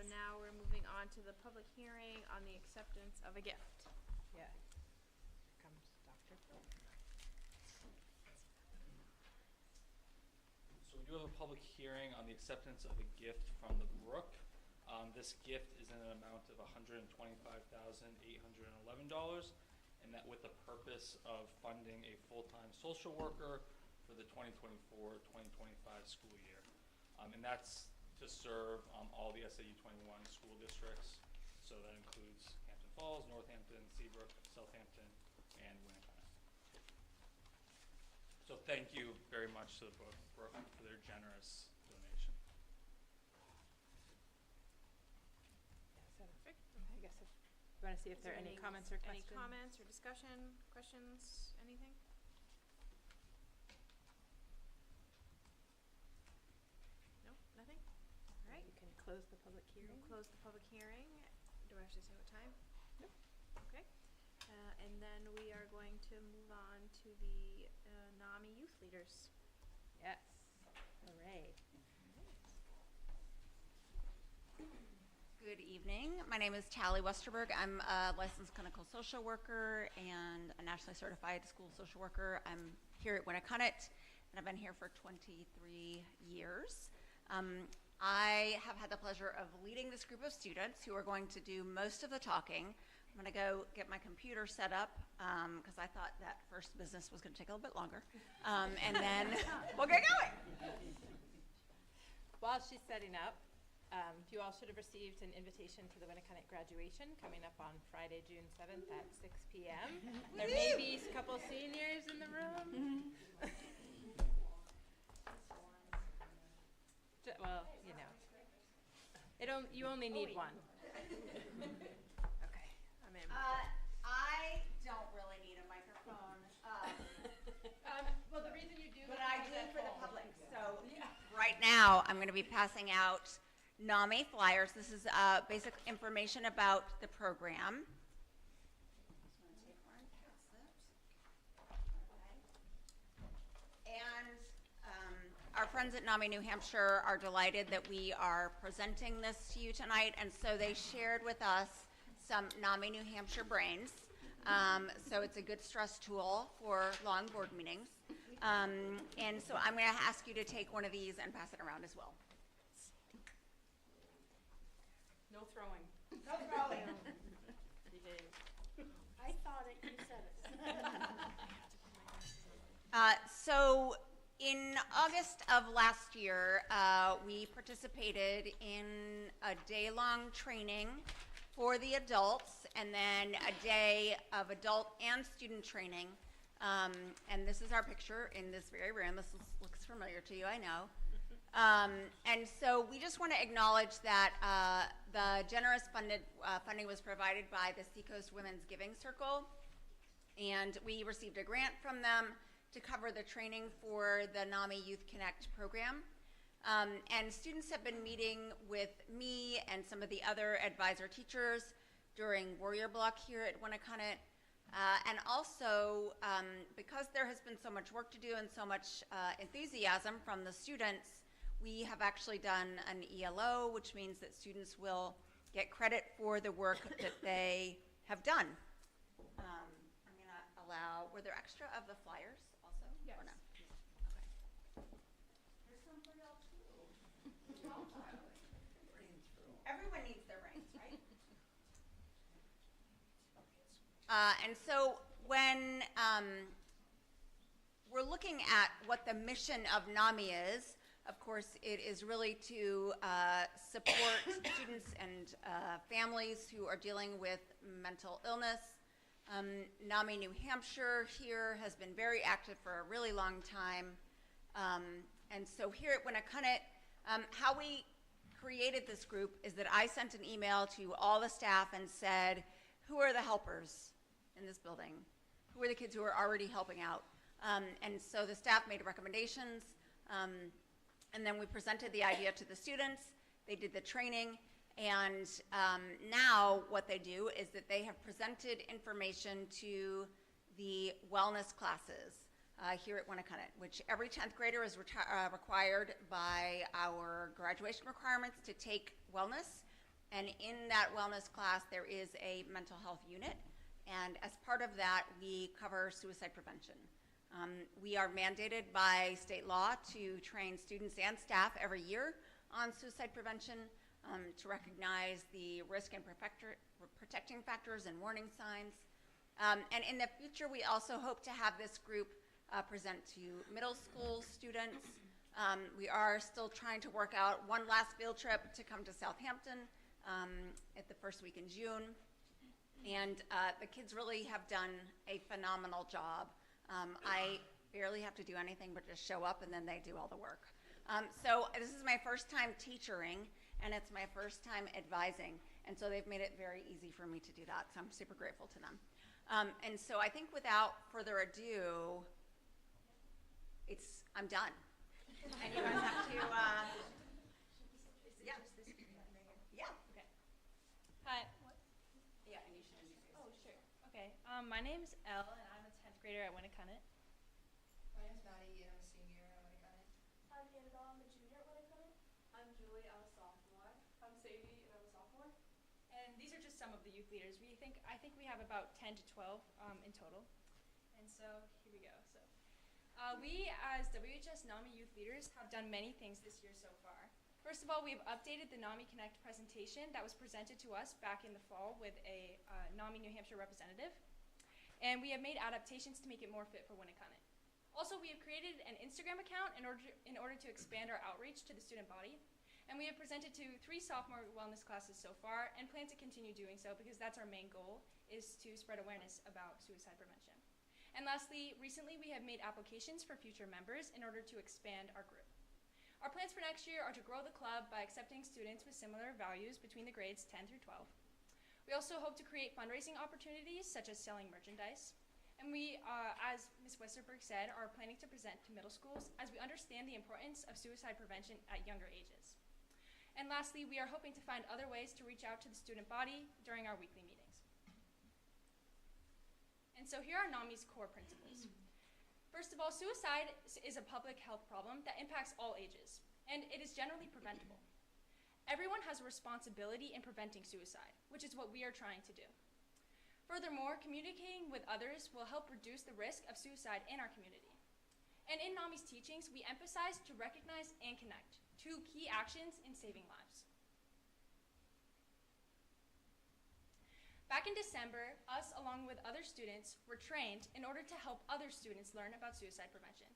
so now we're moving on to the public hearing on the acceptance of a gift. Yeah. Here comes Dr. Phil. So we do have a public hearing on the acceptance of a gift from the Brook. This gift is in an amount of $125,811, and that with the purpose of funding a full-time social worker for the 2024-2025 school year. And that's to serve all the SAU 21 school districts. So that includes Hampton Falls, Northampton, Seabrook, Southampton, and Winnicott. So thank you very much to the Brook for their generous donation. Perfect. I guess if you want to see if there are any comments or questions. Any comments or discussion, questions, anything? No, nothing? All right. You can close the public hearing. We'll close the public hearing. Do I have to say what time? Nope. Okay. And then we are going to move on to the NAMI youth leaders. Yes. Hooray. Good evening. My name is Tally Westerberg. I'm a licensed clinical social worker and a nationally certified school social worker. I'm here at Winnicott, and I've been here for 23 years. I have had the pleasure of leading this group of students who are going to do most of the talking. I'm going to go get my computer set up because I thought that first business was going to take a little bit longer. And then we'll get going. While she's setting up, you all should have received an invitation to the Winnicott graduation coming up on Friday, June 7th at 6 p.m. There may be a couple seniors in the room. Well, you know, you only need one. Okay, I'm in. I don't really need a microphone. Well, the reason you do, But I do for the public. So right now, I'm going to be passing out NAMI flyers. This is basic information about the program. Just want to take one and pass it. Okay. And our friends at NAMI New Hampshire are delighted that we are presenting this to you tonight, and so they shared with us some NAMI New Hampshire brains. So it's a good stress tool for long board meetings. And so I'm going to ask you to take one of these and pass it around as well. no throwing. No throwing. I thought it, you said it. So in August of last year, we participated in a day-long training for the adults, and then a day of adult and student training. And this is our picture in this very room. This looks familiar to you, I know. And so we just want to acknowledge that the generous funding was provided by the Seacoast Women's Giving Circle, and we received a grant from them to cover the training for the NAMI Youth Connect program. And students have been meeting with me and some of the other advisor teachers during Warrior Block here at Winnicott. And also, because there has been so much work to do and so much enthusiasm from the students, we have actually done an ELO, which means that students will get credit for the work that they have done. I'm going to allow, were there extra of the flyers also? Yes. Or no? Okay. There's some for y'all too. Everyone needs their brains, right? And so when we're looking at what the mission of NAMI is, of course, it is really to support students and families who are dealing with mental illness. NAMI New Hampshire here has been very active for a really long time. And so here at Winnicott, how we created this group is that I sent an email to all the staff and said, who are the helpers in this building? Who are the kids who are already helping out? And so the staff made recommendations, and then we presented the idea to the students. They did the training, and now what they do is that they have presented information to the wellness classes here at Winnicott, which every 10th grader is required by our graduation requirements to take wellness. And in that wellness class, there is a mental health unit. And as part of that, we cover suicide prevention. We are mandated by state law to train students and staff every year on suicide prevention, to recognize the risk and protecting factors and warning signs. And in the future, we also hope to have this group present to middle school students. We are still trying to work out one last field trip to come to Southampton at the first week in June. And the kids really have done a phenomenal job. I barely have to do anything but just show up, and then they do all the work. So this is my first time teaching, and it's my first time advising. And so they've made it very easy for me to do that. So I'm super grateful to them. And so I think without further ado, I'm done. And you guys have to, yeah. Yeah. Okay. Hi. Yeah, and you should introduce yourself. Oh, sure. Okay. My name's Elle, and I'm a 10th grader at Winnicott. My name's Maddie, and I'm a senior at Winnicott. I'm Annabelle, I'm a junior at Winnicott. I'm Julie, I'm a sophomore. I'm Sadie, and I'm a sophomore. And these are just some of the youth leaders. I think we have about 10 to 12 in total. And so here we go. So we as WHS NAMI youth leaders have done many things this year so far. First of all, we've updated the NAMI Connect presentation that was presented to us back in the fall with a NAMI New Hampshire representative. And we have made adaptations to make it more fit for Winnicott. Also, we have created an Instagram account in order to expand our outreach to the student body. And we have presented to 3 sophomore wellness classes so far and plan to continue doing so because that's our main goal, is to spread awareness about suicide prevention. And lastly, recently we have made applications for future members in order to expand our group. Our plans for next year are to grow the club by accepting students with similar values between the grades 10 through 12. We also hope to create fundraising opportunities such as selling merchandise. And we, as Ms. Westerberg said, are planning to present to middle schools as we understand the importance of suicide prevention at younger ages. And lastly, we are hoping to find other ways to reach out to the student body during our weekly meetings. And so here are NAMI's core principles. First of all, suicide is a public health problem that impacts all ages, and it is generally preventable. Everyone has a responsibility in preventing suicide, which is what we are trying to do. Furthermore, communicating with others will help reduce the risk of suicide in our community. And in NAMI's teachings, we emphasize to recognize and connect, 2 key actions in saving lives. Back in December, us, along with other students, were trained in order to help other students learn about suicide prevention.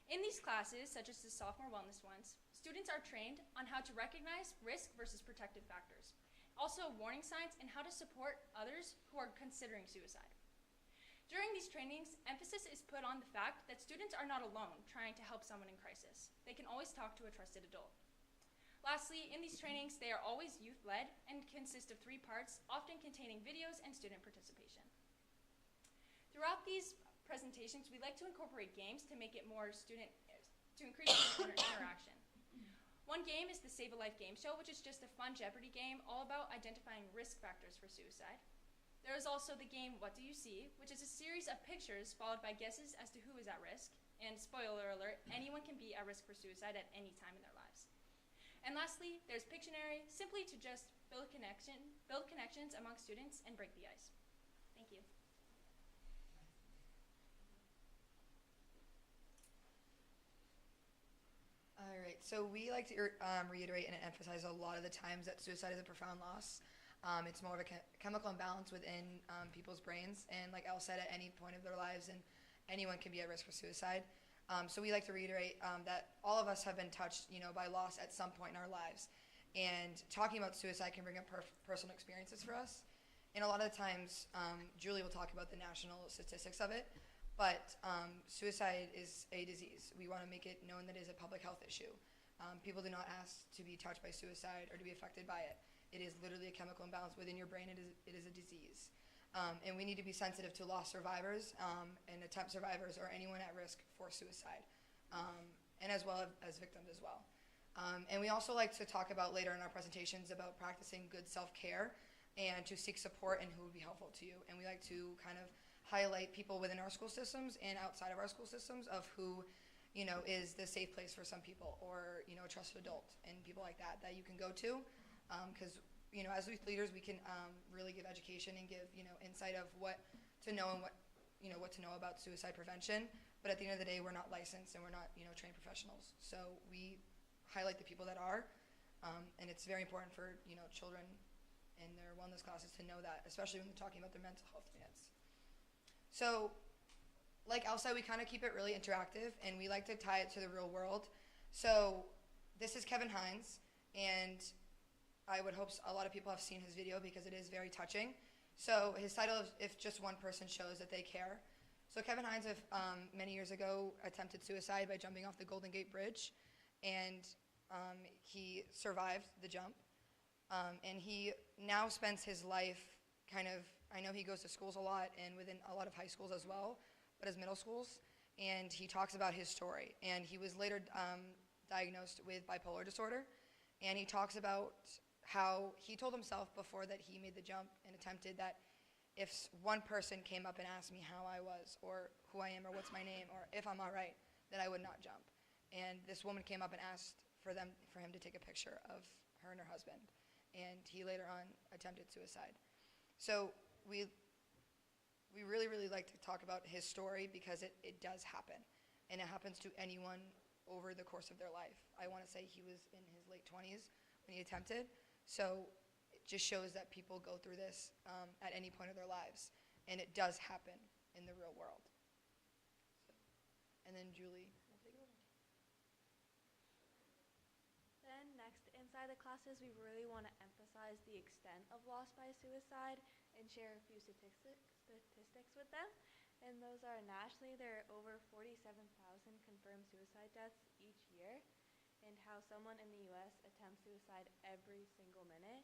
In these classes, such as the sophomore wellness ones, students are trained on how to recognize risk versus protective factors, also warning signs, and how to support others who are considering suicide. During these trainings, emphasis is put on the fact that students are not alone trying to help someone in crisis. They can always talk to a trusted adult. Lastly, in these trainings, they are always youth-led and consist of 3 parts, often containing videos and student participation. Throughout these presentations, we like to incorporate games to make it more to increase student interaction. One game is the Save a Life game show, which is just a fun Jeopardy game all about identifying risk factors for suicide. There is also the game What Do You See, which is a series of pictures followed by guesses as to who is at risk. And spoiler alert, anyone can be at risk for suicide at any time in their lives. And lastly, there's Pictionary, simply to just build connections among students and break the ice. Thank you. All right, so we like to reiterate and emphasize a lot of the times that suicide is a profound loss. It's more of a chemical imbalance within people's brains, and like Elle said, at any point of their lives, and anyone can be at risk for suicide. So we like to reiterate that all of us have been touched, by loss at some point in our lives, and talking about suicide can bring up personal experiences for us. And a lot of the times, Julie will talk about the national statistics of it, but suicide is a disease. We want to make it known that it is a public health issue. People do not ask to be touched by suicide or to be affected by it. It is literally a chemical imbalance within your brain. It is a disease. And we need to be sensitive to loss survivors and attempt survivors or anyone at risk for suicide, and as well as victims as well. And we also like to talk about later in our presentations about practicing good self-care and to seek support and who would be helpful to you. And we like to kind of highlight people within our school systems and outside of our school systems of who, is the safe place for some people, or, a trusted adult and people like that you can go to. Because as youth leaders, we can really give education and give, insight of what to know and what to know about suicide prevention. But at the end of the day, we're not licensed and we're not, trained professionals. So we highlight the people that are, and it's very important for, children in their wellness classes to know that, especially when they're talking about their mental health needs. So, like Al said, we kind of keep it really interactive, and we like to tie it to the real world. So this is Kevin Hines, and I would hope a lot of people have seen his video because it is very touching. So his title is "If Just One Person Shows That They Care." So Kevin Hines, many years ago, attempted suicide by jumping off the Golden Gate Bridge, and he survived the jump. And he now spends his life I know he goes to schools a lot and within a lot of high schools as well, but as middle schools, and he talks about his story. And he was later diagnosed with bipolar disorder, and he talks about how he told himself before that he made the jump and attempted that if one person came up and asked me how I was or who I am or what's my name or if I'm all right, that I would not jump. And this woman came up and asked for him to take a picture of her and her husband, and he later on attempted suicide. So we really, really like to talk about his story because it does happen, and it happens to anyone over the course of their life. I want to say he was in his late 20s when he attempted, so it just shows that people go through this at any point of their lives, and it does happen in the real world. So, and then Julie will take it over. Then next, inside the classes, we really want to emphasize the extent of loss by suicide and share a few statistics with them. And those are nationally, there are over 47,000 confirmed suicide deaths each year, and how someone in the U.S. attempts suicide every single minute.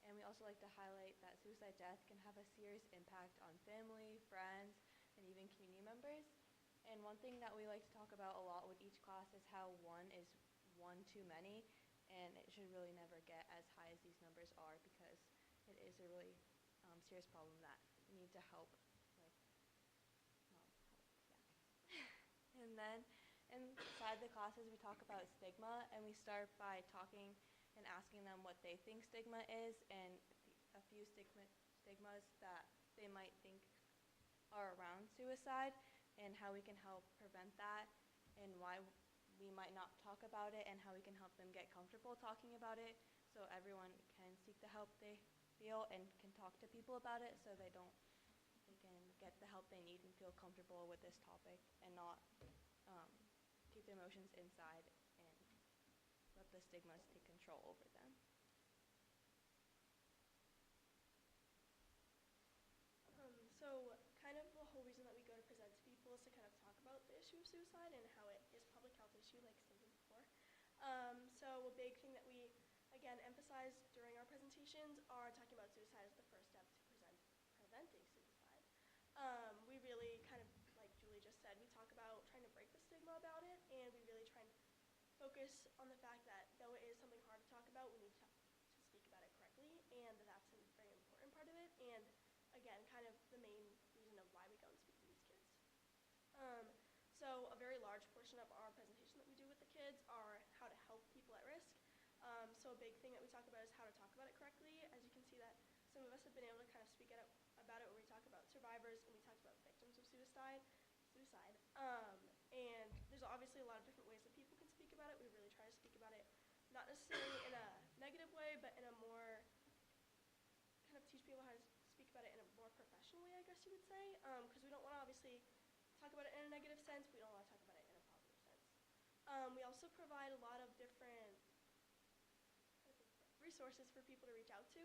And we also like to highlight that suicide death can have a serious impact on family, friends, and even community members. And one thing that we like to talk about a lot with each class is how one is one too many, and it should really never get as high as these numbers are because it is a really serious problem that we need to help with. And then inside the classes, we talk about stigma, and we start by talking and asking them what they think stigma is and a few stigmas that they might think are around suicide and how we can help prevent that and why we might not talk about it and how we can help them get comfortable talking about it so everyone can seek the help they feel and can talk to people about it so they can get the help they need and feel comfortable with this topic and not keep their emotions inside and let the stigmas take control over them. So kind of the whole reason that we go to present to people is to kind of talk about the issue of suicide and how it is a public health issue, like stated before. So a big thing that we, again, emphasize during our presentations are talking about suicide as the first step to preventing suicide. We really kind of, like Julie just said, we talk about trying to break the stigma about it, and we really try and focus on the fact that though it is something hard to talk about, we need to speak about it correctly, and that's a very important part of it, and again, kind of the main reason of why we go and speak to these kids. So a very large portion of our presentation that we do with the kids are how to help people at risk. So a big thing that we talk about is how to talk about it correctly. As you can see that some of us have been able to kind of speak about it where we talk about survivors and we talk about victims of suicide. And there's obviously a lot of different ways that people can speak about it. We really try to speak about it not necessarily in a negative way, but in a more kind of teach people how to speak about it in a more professional way, I guess you would say, because we don't want to obviously talk about it in a negative sense. We don't want to talk about it in a positive sense. We also provide a lot of different resources for people to reach out to.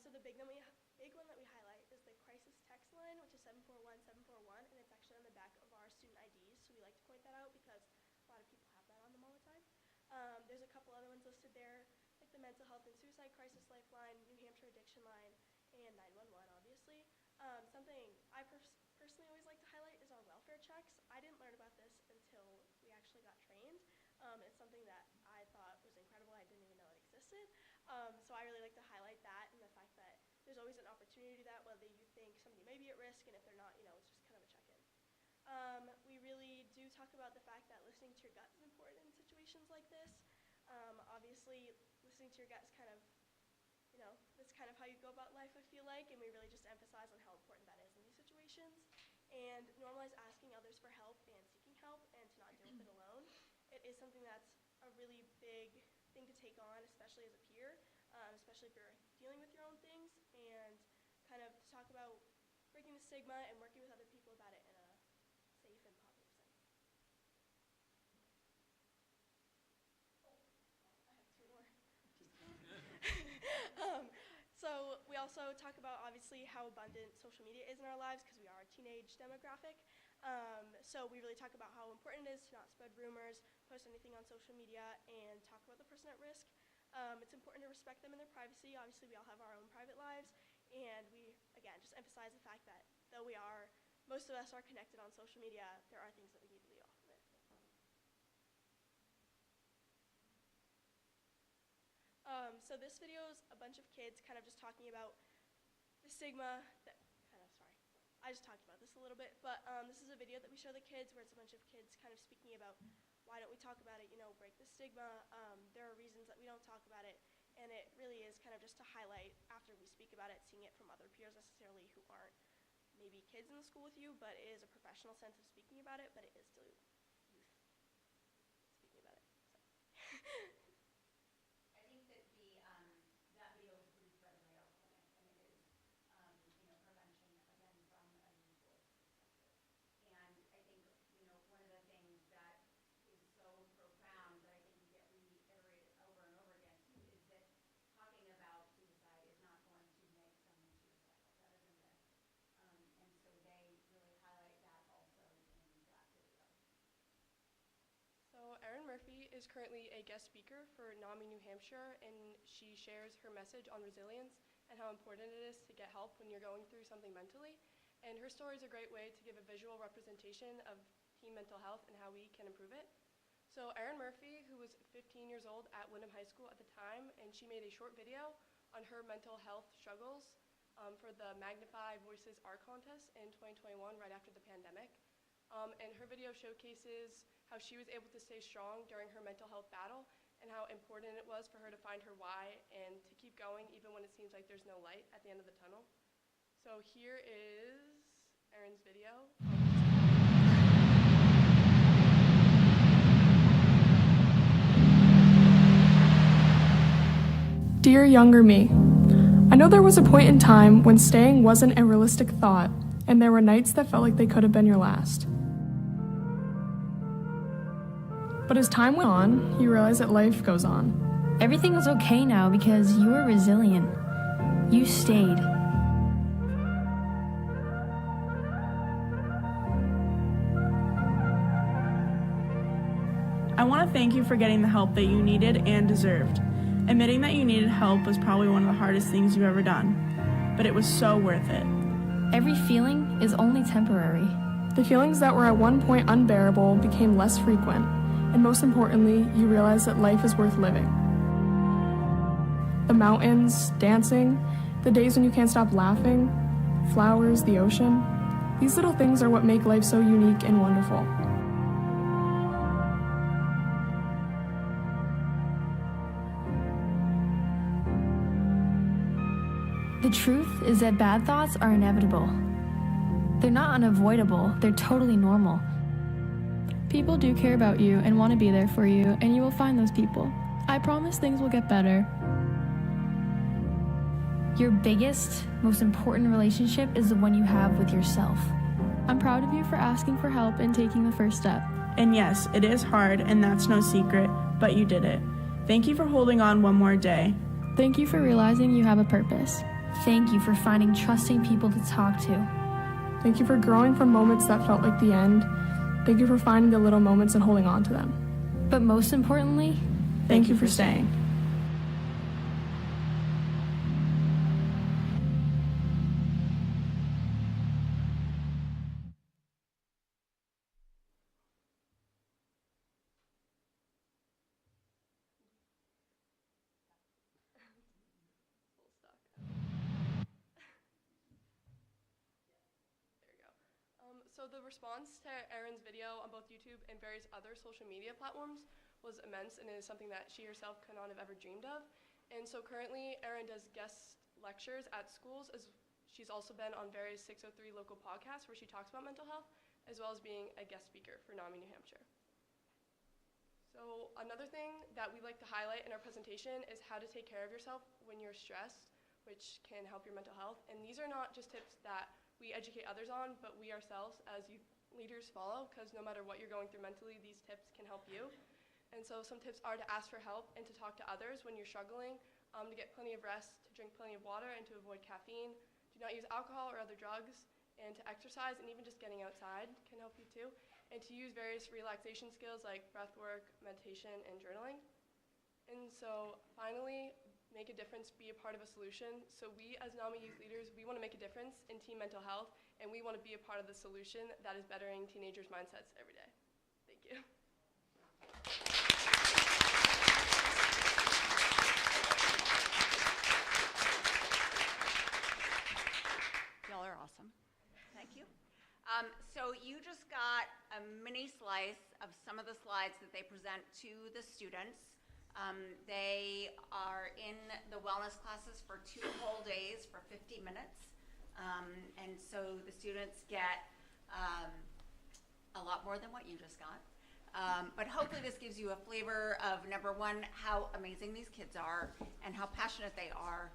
So the big one that we highlight is the crisis text line, which is 741-741, and it's actually on the back of our student IDs. So we like to point that out because a lot of people have that on them all the time. There's a couple other ones listed there, like the Mental Health and Suicide Crisis Lifeline, New Hampshire Addiction Line, and 911, obviously. Something I personally always like to highlight is our welfare checks. I didn't learn about this until we actually got trained. It's something that I thought was incredible. I didn't even know it existed. So I really like to highlight that and the fact that there's always an opportunity to do that, whether you think somebody may be at risk, and if they're not, it's just kind of a check-in. We really do talk about the fact that listening to your gut is important in situations like this. Obviously, listening to your gut is kind of, that's kind of how you go about life, I feel like, and we really just emphasize on how important that is in these situations, and normalize asking others for help and seeking help and to not deal with it alone. It is something that's a really big thing to take on, especially as a peer, especially if you're dealing with your own things, and kind of to talk about breaking the stigma and working with other people about it in a safe and positive setting. I have two more. So we also talk about obviously how abundant social media is in our lives because we are a teenage demographic. So we really talk about how important it is to not spread rumors, post anything on social media, and talk about the person at risk. It's important to respect them and their privacy. Obviously, we all have our own private lives, and we, again, just emphasize the fact that though most of us are connected on social media, there are things that we need to leave off of it. So this video is a bunch of kids kind of just talking about the stigma that I just talked about this a little bit, but this is a video that we show the kids where it's a bunch of kids kind of speaking about why don't we talk about it, break the stigma. There are reasons that we don't talk about it, and it really is kind of just to highlight after we speak about it, seeing it from other peers necessarily who aren't maybe kids in the school with you, but it is a professional sense of speaking about it, but it is still youth speaking about it. So. I think that that video was produced by the Rail Clinic, and it is, prevention again from a youthful perspective. And I think, one of the things that is so profound that I think we get reiterated over and over again too is that talking about suicide is not going to make someone suicidal. That is a myth. And so they really highlight that also in that video. So Erin Murphy is currently a guest speaker for NAMI New Hampshire, and she shares her message on resilience and how important it is to get help when you're going through something mentally. And her story is a great way to give a visual representation of teen mental health and how we can improve it. So Erin Murphy, who was 15 years old at Wyndham High School at the time, and she made a short video on her mental health struggles for the Magnify Voices Art Contest in 2021, right after the pandemic. And her video showcases how she was able to stay strong during her mental health battle and how important it was for her to find her why and to keep going even when it seems like there's no light at the end of the tunnel. So here is Erin's video. Dear younger me, I know there was a point in time when staying wasn't a realistic thought, and there were nights that felt like they could have been your last. But as time went on, you realize that life goes on. Everything was okay now because you were resilient. You stayed. I want to thank you for getting the help that you needed and deserved. Admitting that you needed help was probably one of the hardest things you've ever done, but it was so worth it. Every feeling is only temporary. The feelings that were at one point unbearable became less frequent, and most importantly, you realize that life is worth living. The mountains, dancing, the days when you can't stop laughing, flowers, the ocean, these little things are what make life so unique and wonderful. The truth is that bad thoughts are inevitable. They're not unavoidable, they're totally normal. People do care about you and want to be there for you, and you will find those people. I promise things will get better. Your biggest, most important relationship is the one you have with yourself. I'm proud of you for asking for help and taking the first step. And yes, it is hard, and that's no secret, but you did it. Thank you for holding on one more day. Thank you for realizing you have a purpose. Thank you for finding trusting people to talk to. Thank you for growing from moments that felt like the end. Thank you for finding the little moments and holding on to them. But most importantly, thank you for staying. So the response to Erin's video on both YouTube and various other social media platforms was immense, and it is something that she herself could not have ever dreamed of. And so currently, Erin does guest lectures at schools. She's also been on various 603 local podcasts where she talks about mental health, as well as being a guest speaker for NAMI New Hampshire. So another thing that we like to highlight in our presentation is how to take care of yourself when you're stressed, which can help your mental health. And these are not just tips that we educate others on, but we ourselves as youth leaders follow, because no matter what you're going through mentally, these tips can help you. And so some tips are to ask for help and to talk to others when you're struggling, to get plenty of rest, to drink plenty of water, and to avoid caffeine. Do not use alcohol or other drugs, and to exercise, and even just getting outside can help you too. And to use various relaxation skills like breath work, meditation, and journaling. And so finally, make a difference, be a part of a solution. So we as NAMI youth leaders, we want to make a difference in teen mental health, and we want to be a part of the solution that is bettering teenagers' mindsets every day. Thank you. Y'all are awesome. Thank you. So you just got a mini slice of some of the slides that they present to the students. They are in the wellness classes for 2 whole days for 50 minutes. And so the students get a lot more than what you just got. But hopefully this gives you a flavor of, number one, how amazing these kids are and how passionate they are,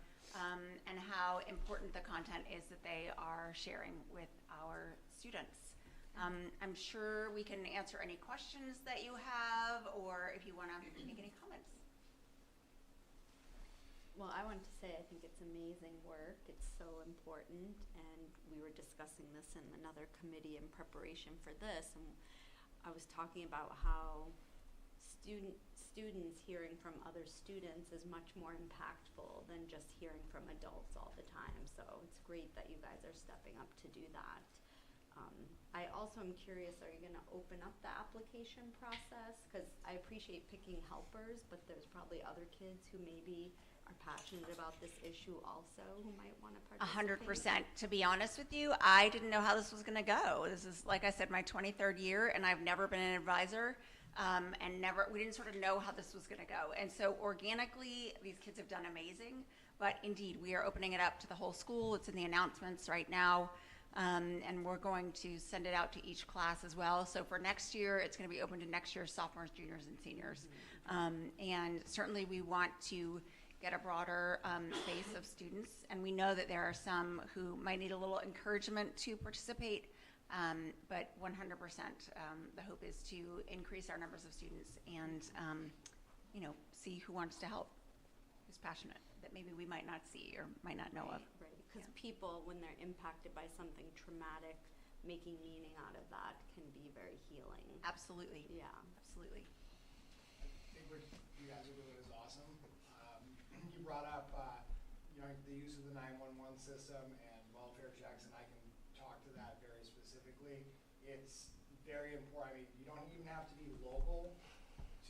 and how important the content is that they are sharing with our students. I'm sure we can answer any questions that you have, or if you want to make any comments. Well, I want to say I think it's amazing work. It's so important, and we were discussing this in another committee in preparation for this, and I was talking about how students hearing from other students is much more impactful than just hearing from adults all the time. So it's great that you guys are stepping up to do that. I also am curious, are you going to open up the application process? Because I appreciate picking helpers, but there's probably other kids who maybe are passionate about this issue also who might want to participate. 100%. To be honest with you, I didn't know how this was going to go. This is, like I said, my 23rd year, and I've never been an advisor, and we didn't sort of know how this was going to go. And so organically, these kids have done amazing, but indeed, we are opening it up to the whole school. It's in the announcements right now. And we're going to send it out to each class as well. So for next year, it's going to be open to next year's sophomores, juniors, and seniors. And certainly we want to get a broader base of students. And we know that there are some who might need a little encouragement to participate. But 100%, the hope is to increase our numbers of students and, see who wants to help, who's passionate, that maybe we might not see or might not know of. Right. Because people, when they're impacted by something traumatic, making meaning out of that can be very healing. Absolutely. Yeah. Absolutely. I think what you guys are doing is awesome. You brought up, the use of the 911 system and welfare checks, and I can talk to that very specifically. It's very important. I mean, you don't even have to be local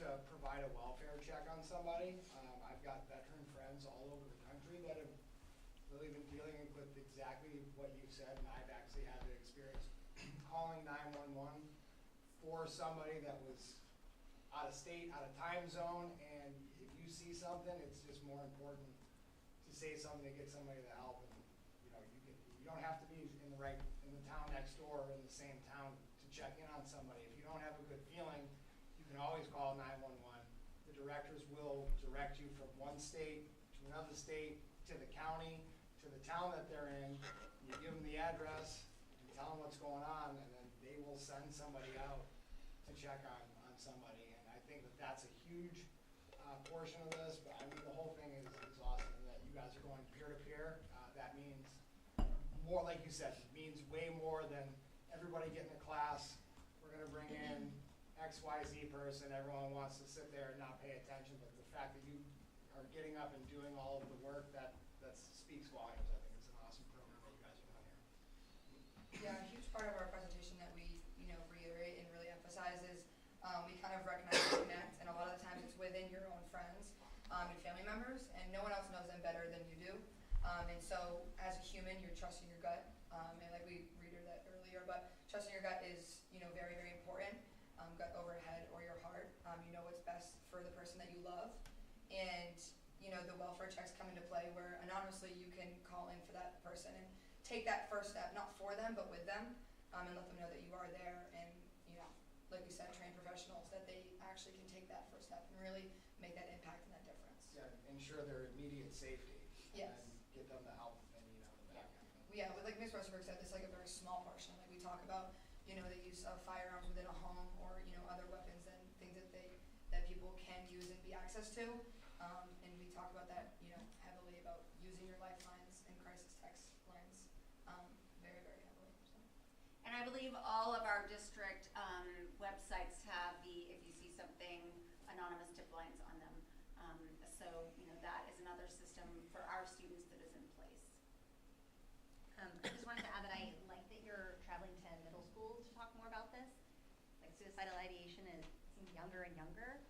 to provide a welfare check on somebody. I've got veteran friends all over the country that have really been dealing with exactly what you said, and I've actually had the experience calling 911 for somebody that was out of state, out of time zone, and if you see something, it's just more important to say something to get somebody to help. And you don't have to be in the town next door or in the same town to check in on somebody. If you don't have a good feeling, you can always call 911. The directors will direct you from one state to another state, to the county, to the town that they're in. You give them the address, you tell them what's going on, and then they will send somebody out to check on somebody. And I think that that's a huge portion of this, but I mean, the whole thing is awesome, and that you guys are going peer-to-peer. That means more, like you said, it means way more than everybody getting a class. We're going to bring in XYZ person, everyone wants to sit there and not pay attention, but the fact that you are getting up and doing all of the work, that speaks volumes. I think it's an awesome program that you guys are doing here. Yeah, a huge part of our presentation that we, reiterate and really emphasize is we kind of recognize and connect, and a lot of the times it's within your own friends and family members, and no one else knows them better than you do. And so as a human, you're trusting your gut, and like we read that earlier, but trusting your gut is, very, very important. Gut over head or your heart. You know what's best for the person that you love. And, the welfare checks come into play where anonymously you can call in for that person and take that first step, not for them, but with them, and let them know that you are there and, like we said, trained professionals, that they actually can take that first step and really make that impact and that difference. Yeah, ensure their immediate safety. Yes. And get them the help they need on the back end. Yeah, with, like Ms. Rosenberg said, it's like a very small portion. Like we talk about, the use of firearms within a home or, other weapons and things that people can use and be access to. And we talk about that, heavily about using your lifelines and crisis text lines, very, very heavily. So. And I believe all of our district websites have if you see something, anonymous tip lines on them. So, that is another system for our students that is in place. I just wanted to add that I like that you're traveling to middle school to talk more about this. Like suicidal ideation seems younger and younger,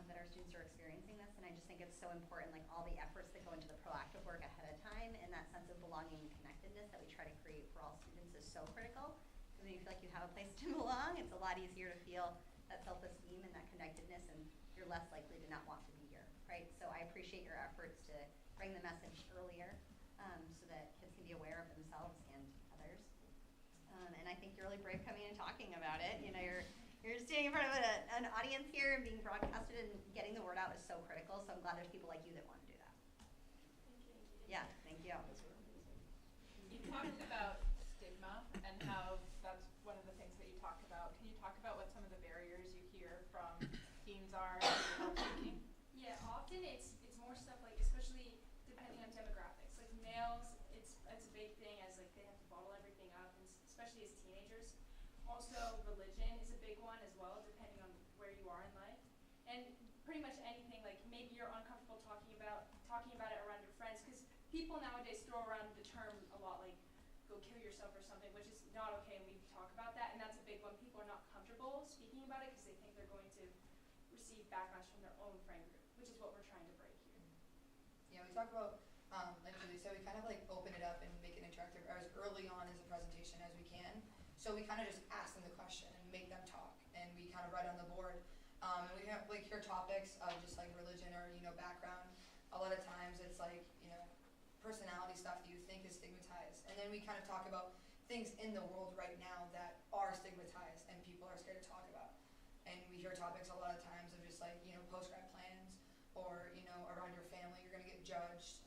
that our students are experiencing this, and I just think it's so important, like all the efforts that go into the proactive work ahead of time and that sense of belonging and connectedness that we try to create for all students is so critical. Because when you feel like you have a place to belong, it's a lot easier to feel that self-esteem and that connectedness, and you're less likely to not want to be here, right? So I appreciate your efforts to bring the message earlier, so that kids can be aware of themselves and others. And I think you're really brave coming and talking about it. You're standing in front of an audience here and being broadcasted and getting the word out is so critical. So I'm glad there's people like you that want to do that. Thank you. Yeah, thank you. You talked about stigma and how that's one of the things that you talked about. Can you talk about what some of the barriers you hear from teens are to health seeking? Yeah, often it's more stuff like, especially depending on demographics. Like males, it's a big thing as like they have to bottle everything up, and especially as teenagers. Also, religion is a big one as well, depending on where you are in life. And pretty much anything, like maybe you're uncomfortable talking about it around your friends, because people nowadays throw around the term a lot, like go kill yourself or something, which is not okay, and we talk about that, and that's a big one. People are not comfortable speaking about it because they think they're going to receive backlash from their own friend group, which is what we're trying to break here. Yeah, we talk about, like Julie said, we kind of like open it up and make it interactive as early on as a presentation as we can. So we kind of just ask them the question and make them talk, and we kind of write on the board. And we have like hear topics of just like religion or background. A lot of times it's like personality stuff that you think is stigmatized, and then we kind of talk about things in the world right now that are stigmatized and people are scared to talk about. And we hear topics a lot of times of just like post-grad plans or around your family you're gonna get judged.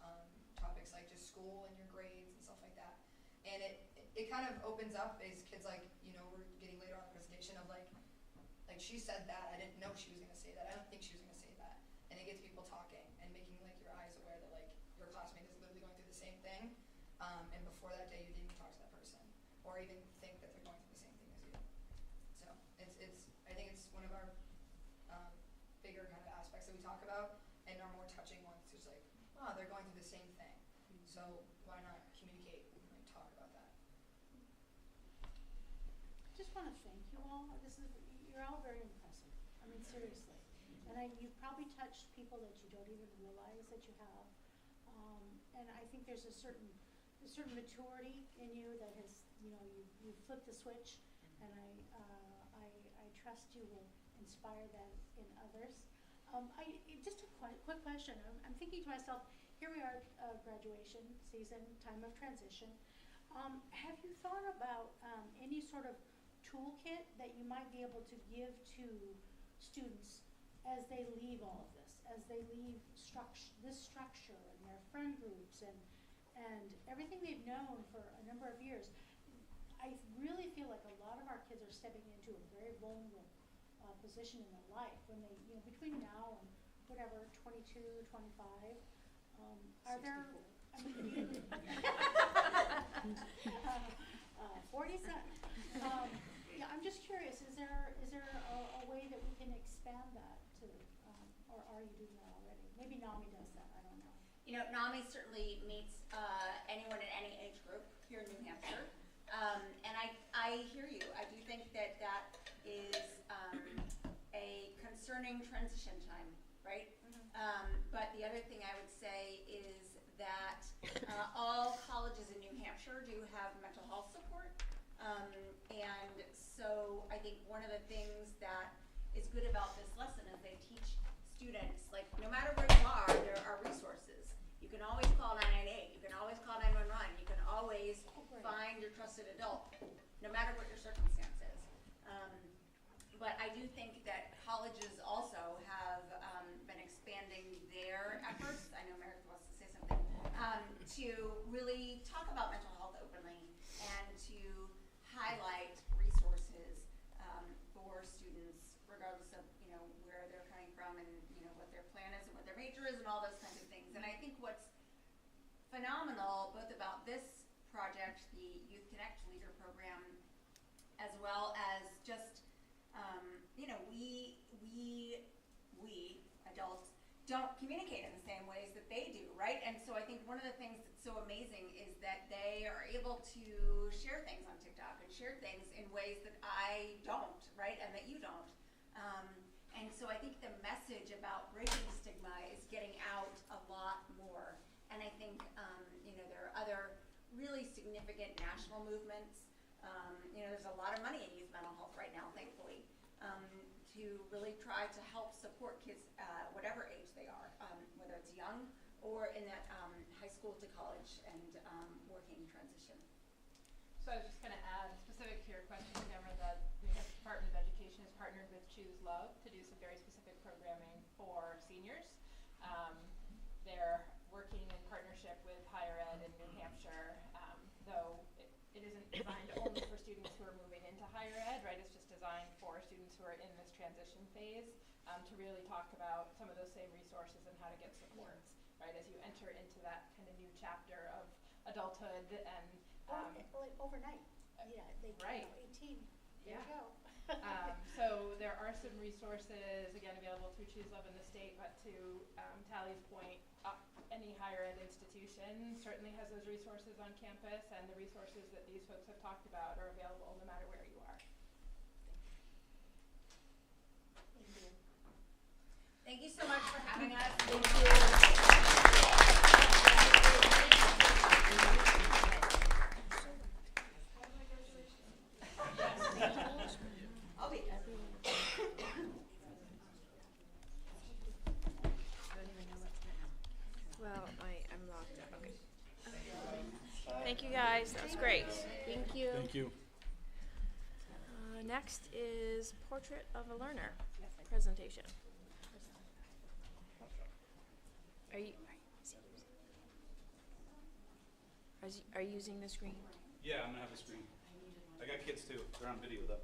Topics like just school and your grades and stuff like that. And it kind of opens up as kids like, we're getting later on in the presentation of like she said that, I didn't know she was gonna say that, I don't think she was gonna say that. And it gets people talking and making like your eyes aware that like your classmate is literally going through the same thing. And before that day you didn't even talk to that person or even think that they're going through the same thing as you. So I think it's one of our bigger kind of aspects that we talk about and our more touching ones. Just like, they're going through the same thing. So why not communicate and like talk about that? I just want to thank you all. You're all very impressive. I mean, seriously. And you've probably touched people that you don't even realize that you have. And I think there's a certain maturity in you that has, you flipped the switch, and I trust you will inspire that in others. Just a quick question. I'm thinking to myself, here we are, graduation season, time of transition. Have you thought about any sort of toolkit that you might be able to give to students as they leave all of this, as they leave this structure and their friend groups and everything they've known for a number of years? I really feel like a lot of our kids are stepping into a very vulnerable position in their life when they, between now and whatever, 22, 25, are there, 47. Yeah, I'm just curious, is there a way that we can expand that to, or are you doing that already? Maybe NAMI does that, I don't know. NAMI certainly meets anyone in any age group here in New Hampshire. And I hear you. I do think that is a concerning transition time, right? But the other thing I would say is that all colleges in New Hampshire do have mental health support. And so I think one of the things that is good about this lesson is they teach students, like, no matter where you are, there are resources. You can always call 998, you can always call 911, you can always find your trusted adult, no matter what your circumstance is. But I do think that colleges also have been expanding their efforts. I know Meredith wants to say something. To really talk about mental health openly and to highlight resources for students, regardless of where they're coming from and what their plan is and what their major is and all those kinds of things. And I think what's phenomenal both about this project, the Youth Connect Leader Program, as well as just we adults don't communicate in the same ways that they do, right? And so I think one of the things that's so amazing is that they are able to share things on TikTok and share things in ways that I don't, right? And that you don't. And so I think the message about breaking stigma is getting out a lot more. And I think, there are other really significant national movements. There's a lot of money in youth mental health right now, thankfully, to really try to help support kids, whatever age they are, whether it's young or in that high school to college and working transition. So I was just going to add, specific to your question, Cameron, that the New Hampshire Department of Education has partnered with Choose Love to do some very specific programming for seniors. They're working in partnership with higher ed in New Hampshire, though it isn't designed only for students who are moving into higher ed, right? It's just designed for students who are in this transition phase to really talk about some of those same resources and how to get supports, right? As you enter into that kind of new chapter of adulthood and like overnight. Yeah, they right. 18. There you go. So there are some resources, again, available through Choose Love in the state, but to Tally's point, any higher ed institution certainly has those resources on campus, and the resources that these folks have talked about are available no matter where you are. Thank you. Thank you so much for having us. Thank you. I'll be Well, I'm locked up. Okay. Thank you guys. That was great. Thank you. Thank you. Next is Portrait of a Learner presentation. Are you using the screen? Yeah, I'm gonna have a screen. I got kids too. They're on video though.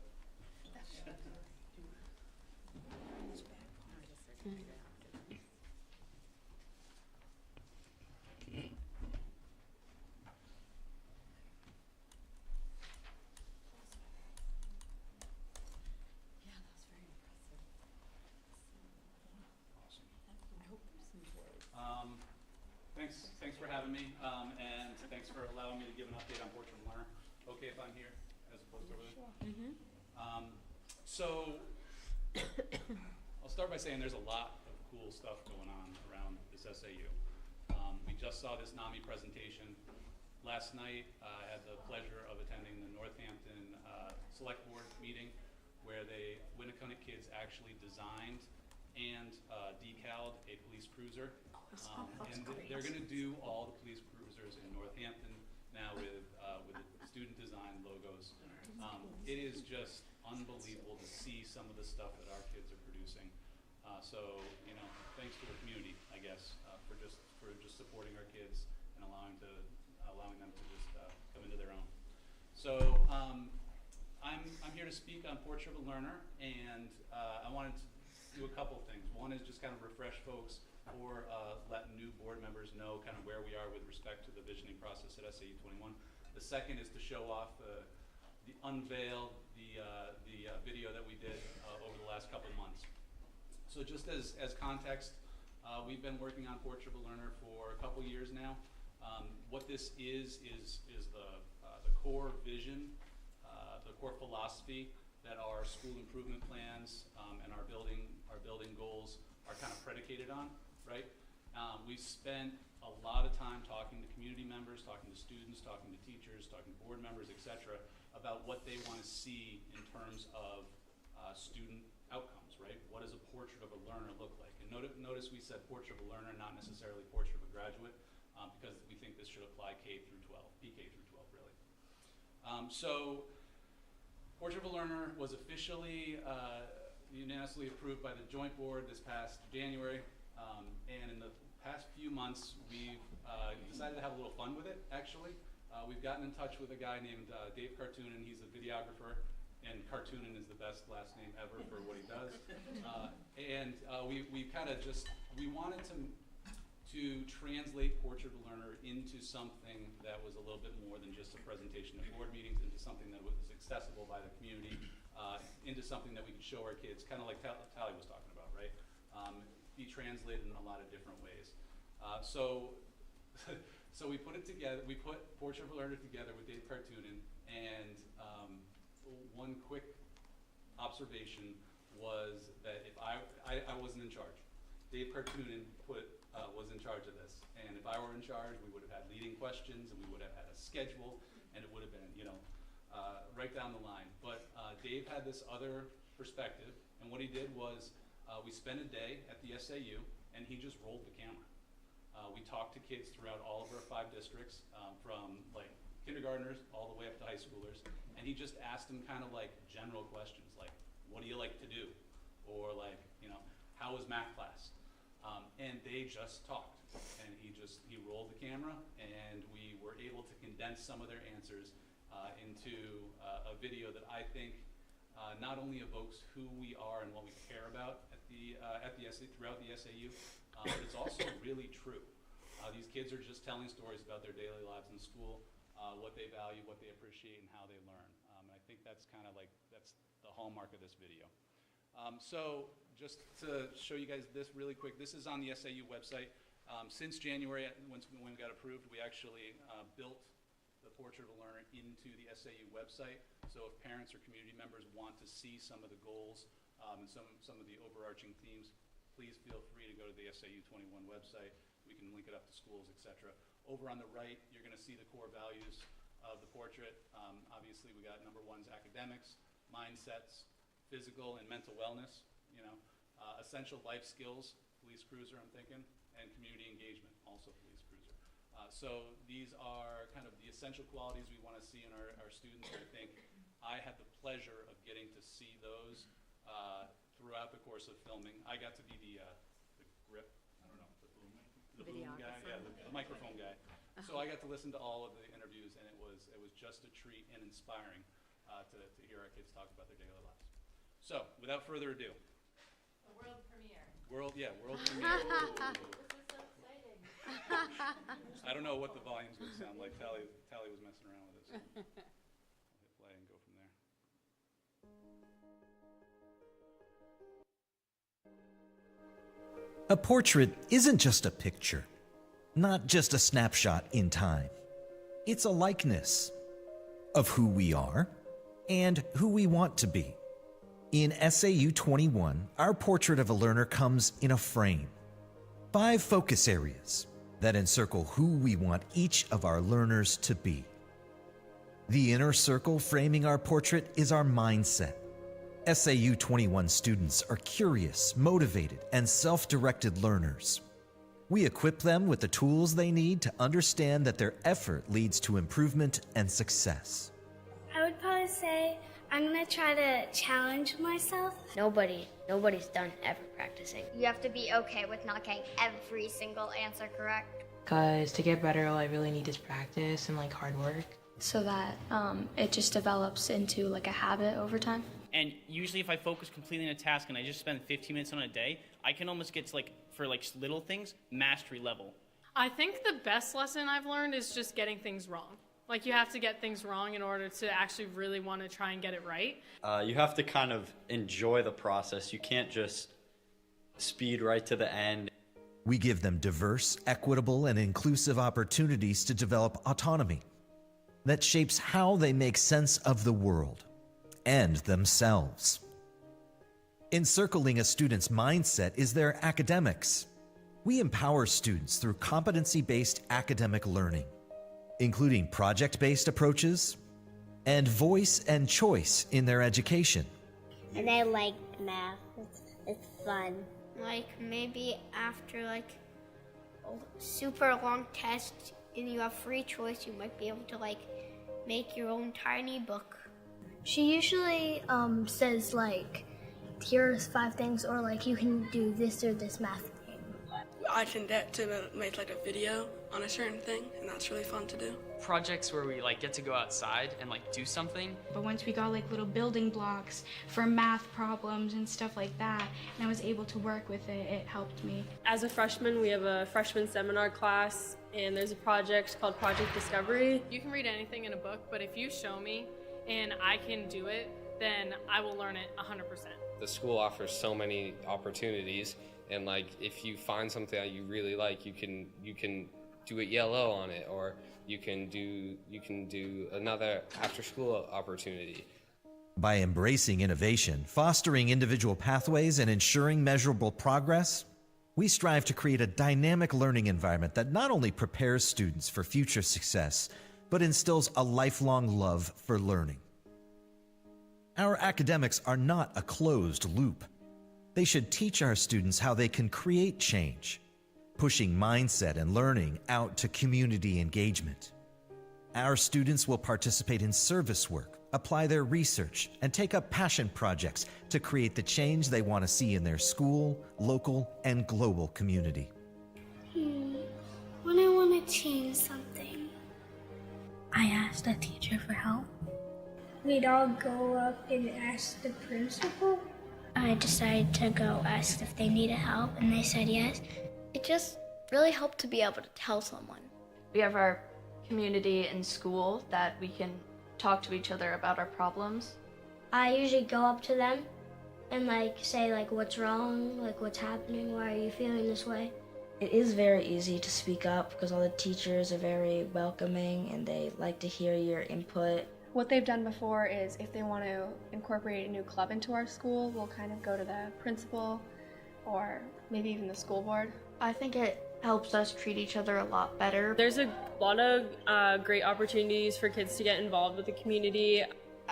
Thanks for having me, and thanks for allowing me to give an update on Portrait of a Learner. Okay if I'm here as opposed to over there? Sure. So I'll start by saying there's a lot of cool stuff going on around this SAU. We just saw this NAMI presentation. Last night I had the pleasure of attending the Northampton Select Board meeting where Winnicott kids actually designed and decaled a police cruiser. And they're going to do all the police cruisers in Northampton now with the student design logos. It is just unbelievable to see some of the stuff that our kids are producing. So thanks to the community, I guess, for just supporting our kids and allowing them to just come into their own. So I'm here to speak on Portrait of a Learner, and I wanted to do a couple things. One is just kind of refresh folks or let new board members know kind of where we are with respect to the visioning process at SAU 21. The second is to show off unveil the video that we did over the last couple months. So just as context, we've been working on Portrait of a Learner for a couple years now. What this is the core vision, the core philosophy that our school improvement plans and our building goals are kind of predicated on, right? We've spent a lot of time talking to community members, talking to students, talking to teachers, talking to board members, etc., about what they want to see in terms of student outcomes, right? What does a portrait of a learner look like? And notice we said portrait of a learner, not necessarily portrait of a graduate, because we think this should apply K through 12, PK through 12, really. So, portrait of a learner was officially unanimously approved by the Joint Board this past January, and in the past few months, we've decided to have a little fun with it, actually. We've gotten in touch with a guy named Dave Cartoonin. He's a videographer, and Cartoonin is the best last name ever for what he does. We kind of just, we wanted to translate Portrait of a Learner into something that was a little bit more than just a presentation at board meetings, into something that was accessible by the community, into something that we could show our kids, kind of like Tally was talking about, right? Be translated in a lot of different ways. So we put it together, we put Portrait of a Learner together with Dave Cartoonin, and one quick observation was that if I wasn't in charge. Dave Cartoonin was in charge of this, and if I were in charge, we would have had leading questions, and we would have had a schedule, and it would have been, right down the line. But Dave had this other perspective, and what he did was we spent a day at the SAU, and he just rolled the camera. We talked to kids throughout all of our 5 districts, from like kindergartners all the way up to high schoolers, and he just asked them kind of like general questions, like, what do you like to do? Or like, how was math class? And they just talked, and he rolled the camera, and we were able to condense some of their answers into a video that I think not only evokes who we are and what we care about throughout the SAU, but it's also really true. These kids are just telling stories about their daily lives in school, what they value, what they appreciate, and how they learn. And I think that's kind of like, that's the hallmark of this video. So just to show you guys this really quick, this is on the SAU website. Since January, when we got approved, we actually built the Portrait of a Learner into the SAU website. So if parents or community members want to see some of the goals and some of the overarching themes, please feel free to go to the SAU 21 website. We can link it up to schools, etc. Over on the right, you're going to see the core values of the portrait. Obviously, we got number 1's academics, mindsets, physical and mental wellness, essential life skills, police cruiser, I'm thinking, and community engagement, also police cruiser. So these are kind of the essential qualities we want to see in our students. I think I had the pleasure of getting to see those throughout the course of filming. I got to be the grip, I don't know, the boom guy, yeah, the microphone guy. So I got to listen to all of the interviews, and it was just a treat and inspiring to hear our kids talk about their daily lives. So without further ado. The world premiere. World premiere. This is so exciting. I don't know what the volume's going to sound like. Tally was messing around with it. So I'll hit play and go from there. A portrait isn't just a picture, not just a snapshot in time. It's a likeness of who we are and who we want to be. In SAU 21, our Portrait of a Learner comes in a frame. 5 focus areas that encircle who we want each of our learners to be. The inner circle framing our portrait is our mindset. SAU 21 students are curious, motivated, and self-directed learners. We equip them with the tools they need to understand that their effort leads to improvement and success. I would probably say I'm going to try to challenge myself. Nobody's done ever practicing. You have to be okay with not getting every single answer correct. Because to get better, all I really need is practice and hard work. So that it just develops into a habit over time. And usually if I focus completely on a task and I just spend 15 minutes on a day, I can almost get to for little things, mastery level. I think the best lesson I've learned is just getting things wrong. You have to get things wrong in order to actually really want to try and get it right. You have to kind of enjoy the process. You can't just speed right to the end. We give them diverse, equitable, and inclusive opportunities to develop autonomy that shapes how they make sense of the world and themselves. Encircling a student's mindset is their academics. We empower students through competency-based academic learning, including project-based approaches and voice and choice in their education. And I like math. It's fun. Like maybe after like a super long test and you have free choice, you might be able to like make your own tiny book. She usually says like, here's 5 things, or like you can do this or this math thing. I can get to make like a video on a certain thing, and that's really fun to do. Projects where we like get to go outside and like do something. But once we got like little building blocks for math problems and stuff like that, and I was able to work with it, it helped me. As a freshman, we have a freshman seminar class, and there's a project called Project Discovery. You can read anything in a book, but if you show me and I can do it, then I will learn it 100%. The school offers so many opportunities, and like if you find something that you really like, you can do it yellow on it, or you can do another after school opportunity. By embracing innovation, fostering individual pathways, and ensuring measurable progress, we strive to create a dynamic learning environment that not only prepares students for future success, but instills a lifelong love for learning. Our academics are not a closed loop. They should teach our students how they can create change, pushing mindset and learning out to community engagement. Our students will participate in service work, apply their research, and take up passion projects to create the change they want to see in their school, local, and global community. When I want to change something, I asked a teacher for help. We'd all go up and ask the principal. I decided to go ask if they needed help, and they said yes. It just really helped to be able to tell someone. We have our community in school that we can talk to each other about our problems. I usually go up to them and like say like what's wrong, like what's happening, why are you feeling this way? It is very easy to speak up because all the teachers are very welcoming and they like to hear your input. What they've done before is if they want to incorporate a new club into our school, we'll kind of go to the principal or maybe even the school board. I think it helps us treat each other a lot better. There's a lot of great opportunities for kids to get involved with the community.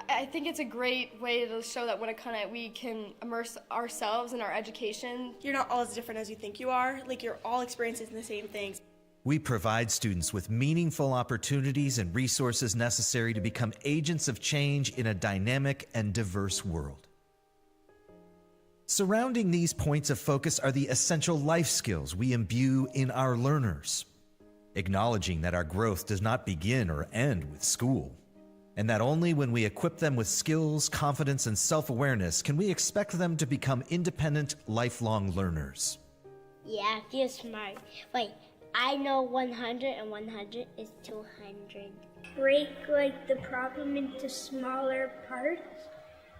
I think it's a great way to show that we can immerse ourselves in our education. You're not all as different as you think you are. Like, you're all experiencing the same things. We provide students with meaningful opportunities and resources necessary to become agents of change in a dynamic and diverse world. Surrounding these points of focus are the essential life skills we imbue in our learners, acknowledging that our growth does not begin or end with school, and that only when we equip them with skills, confidence, and self-awareness can we expect them to become independent, lifelong learners. Yeah, feel smart. Wait, I know 100 and 100 is 200. Break like the problem into smaller parts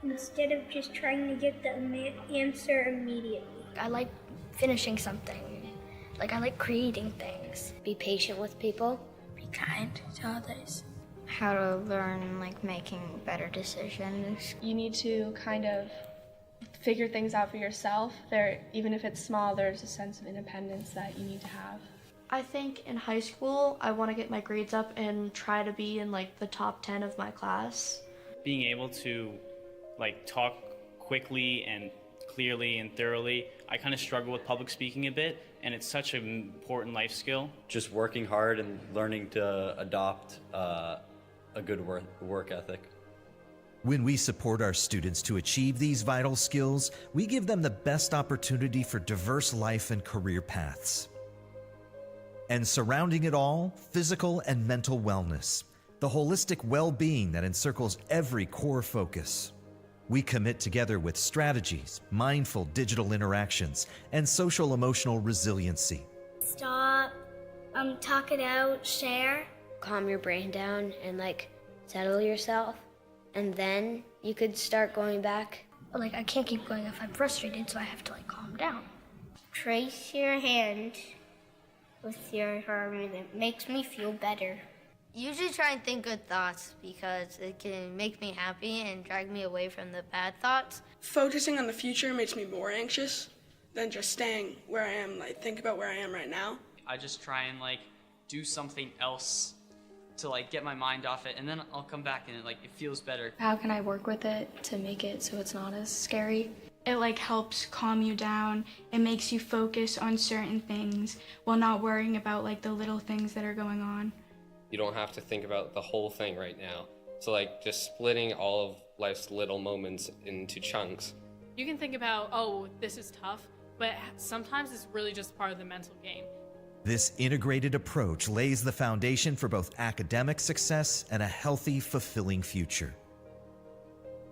instead of just trying to get the answer immediately. I like finishing something. Like I like creating things. Be patient with people. Be kind to others. How to learn like making better decisions. You need to kind of figure things out for yourself. Even if it's small, there's a sense of independence that you need to have. I think in high school, I want to get my grades up and try to be in like the top 10 of my class. Being able to like talk quickly and clearly and thoroughly. I kind of struggle with public speaking a bit, and it's such an important life skill. Just working hard and learning to adopt a good work ethic. When we support our students to achieve these vital skills, we give them the best opportunity for diverse life and career paths. And surrounding it all, physical and mental wellness, the holistic well-being that encircles every core focus. We commit together with strategies, mindful digital interactions, and social emotional resiliency. Stop, talk it out, share. Calm your brain down and like settle yourself, and then you could start going back. But like I can't keep going if I'm frustrated, so I have to like calm down. Trace your hand with your arm, and it makes me feel better. Usually try and think good thoughts because it can make me happy and drag me away from the bad thoughts. Focusing on the future makes me more anxious than just staying where I am, like think about where I am right now. I just try and like do something else to like get my mind off it, and then I'll come back and it feels better. How can I work with it to make it so it's not as scary? It like helps calm you down. It makes you focus on certain things while not worrying about like the little things that are going on. You don't have to think about the whole thing right now. So like just splitting all of life's little moments into chunks. You can think about, oh, this is tough, but sometimes it's really just part of the mental game. This integrated approach lays the foundation for both academic success and a healthy, fulfilling future.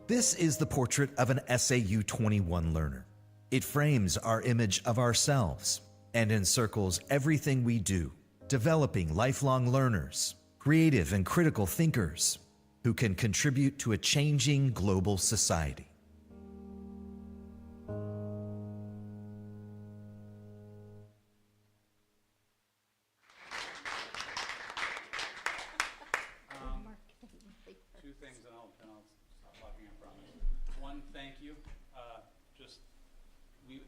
This is the portrait of an SAU 21 learner. It frames our image of ourselves and encircles everything we do, developing lifelong learners, creative and critical thinkers who can contribute to a changing global society. Two things, and I'll stop talking, I promise. One, thank you.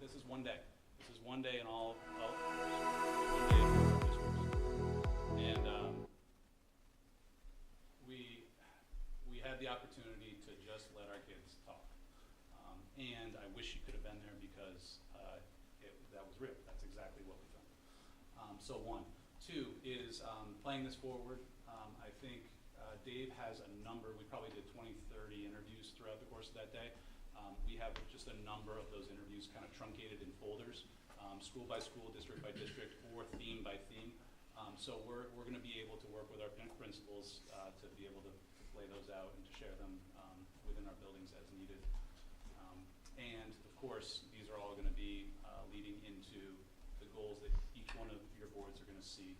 This is one day. This is one day in all one day in all districts. And we had the opportunity to just let our kids talk. And I wish you could have been there because that was real. That's exactly what we found. So one. Two is playing this forward. I think Dave has a number. We probably did 20, 30 interviews throughout the course of that day. We have just a number of those interviews kind of truncated in folders, school by school, district by district, or theme by theme. So we're going to be able to work with our principals to be able to play those out and to share them within our buildings as needed. And of course, these are all going to be leading into the goals that each one of your boards are going to see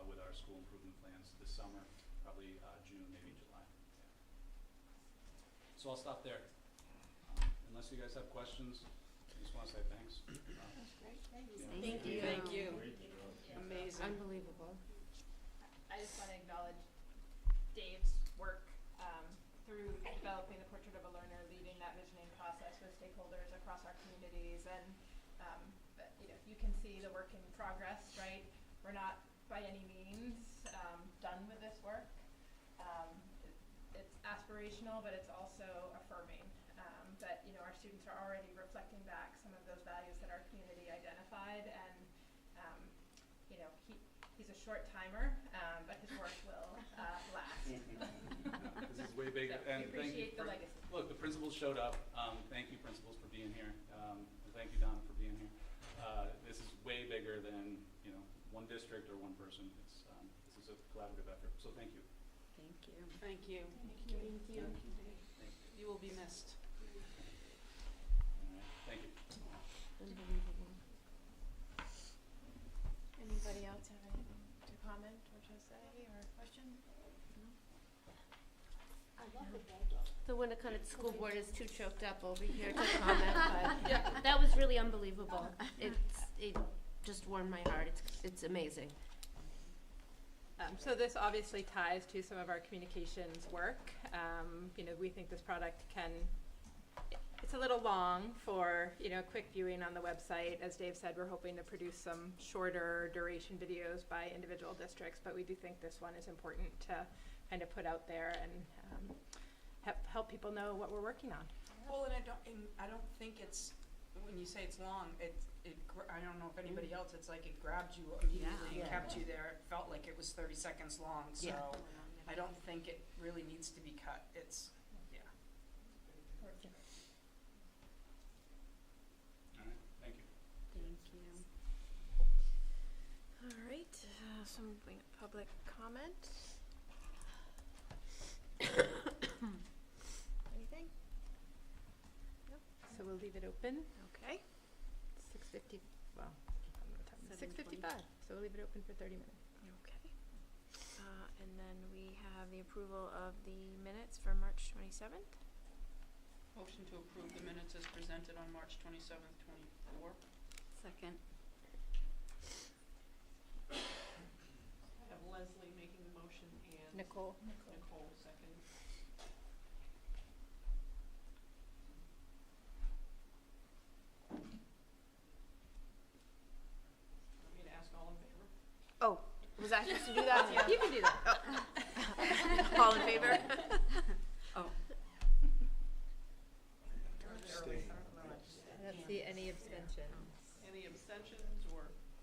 with our school improvement plans this summer, probably June, maybe July. Yeah. So I'll stop there. Unless you guys have questions, I just want to say thanks. That's great. Thank you. Thank you. Thank you. Amazing. Unbelievable. I just want to acknowledge Dave's work through developing the portrait of a learner, leading that visioning process with stakeholders across our communities, and but, you can see the work in progress, right? We're not by any means done with this work. It's aspirational, but it's also affirming. That our students are already reflecting back some of those values that our community identified, and he's a short timer, but his work will last. This is way bigger, So and we thank you appreciate the legacy. Look, the principals showed up. Thank you, principals, for being here. And thank you, Donna, for being here. This is way bigger than one district or one person. It's this is a collaborative effort. So thank you. Thank you. Thank you. Thank you. You will be missed. Thank you. Unbelievable. Anybody else have anything to comment or to say or question? I love the Winnicott School Board is too choked up over here to comment, but Yeah. that was really unbelievable. It just warmed my heart. It's amazing. So this obviously ties to some of our communications work. We think this product it's a little long for, quick viewing on the website. As Dave said, we're hoping to produce some shorter duration videos by individual districts, but we do think this one is important to kind of put out there and help people know what we're working on. Well, and I don't think it's, when you say it's long, I don't know if anybody else, it's like it grabbed you immediately and kept you there. It felt like it was 30 seconds long, so I don't think it really needs to be cut. It's, All right. Thank you. Thank you. All right, so moving to public comment. Anything? Nope. So we'll leave it open. Okay. 6:50. Well, I don't know what time it is. 6:55. So we'll leave it open for 30 minutes. Okay. And then we have the approval of the minutes for March 27th. motion to approve the minutes as presented on March 27th, 24. Second. I have Leslie making the motion and Nicole second. Want me to ask all in favor? Oh, was I supposed to do that? You can do that. Oh. All in favor? Oh.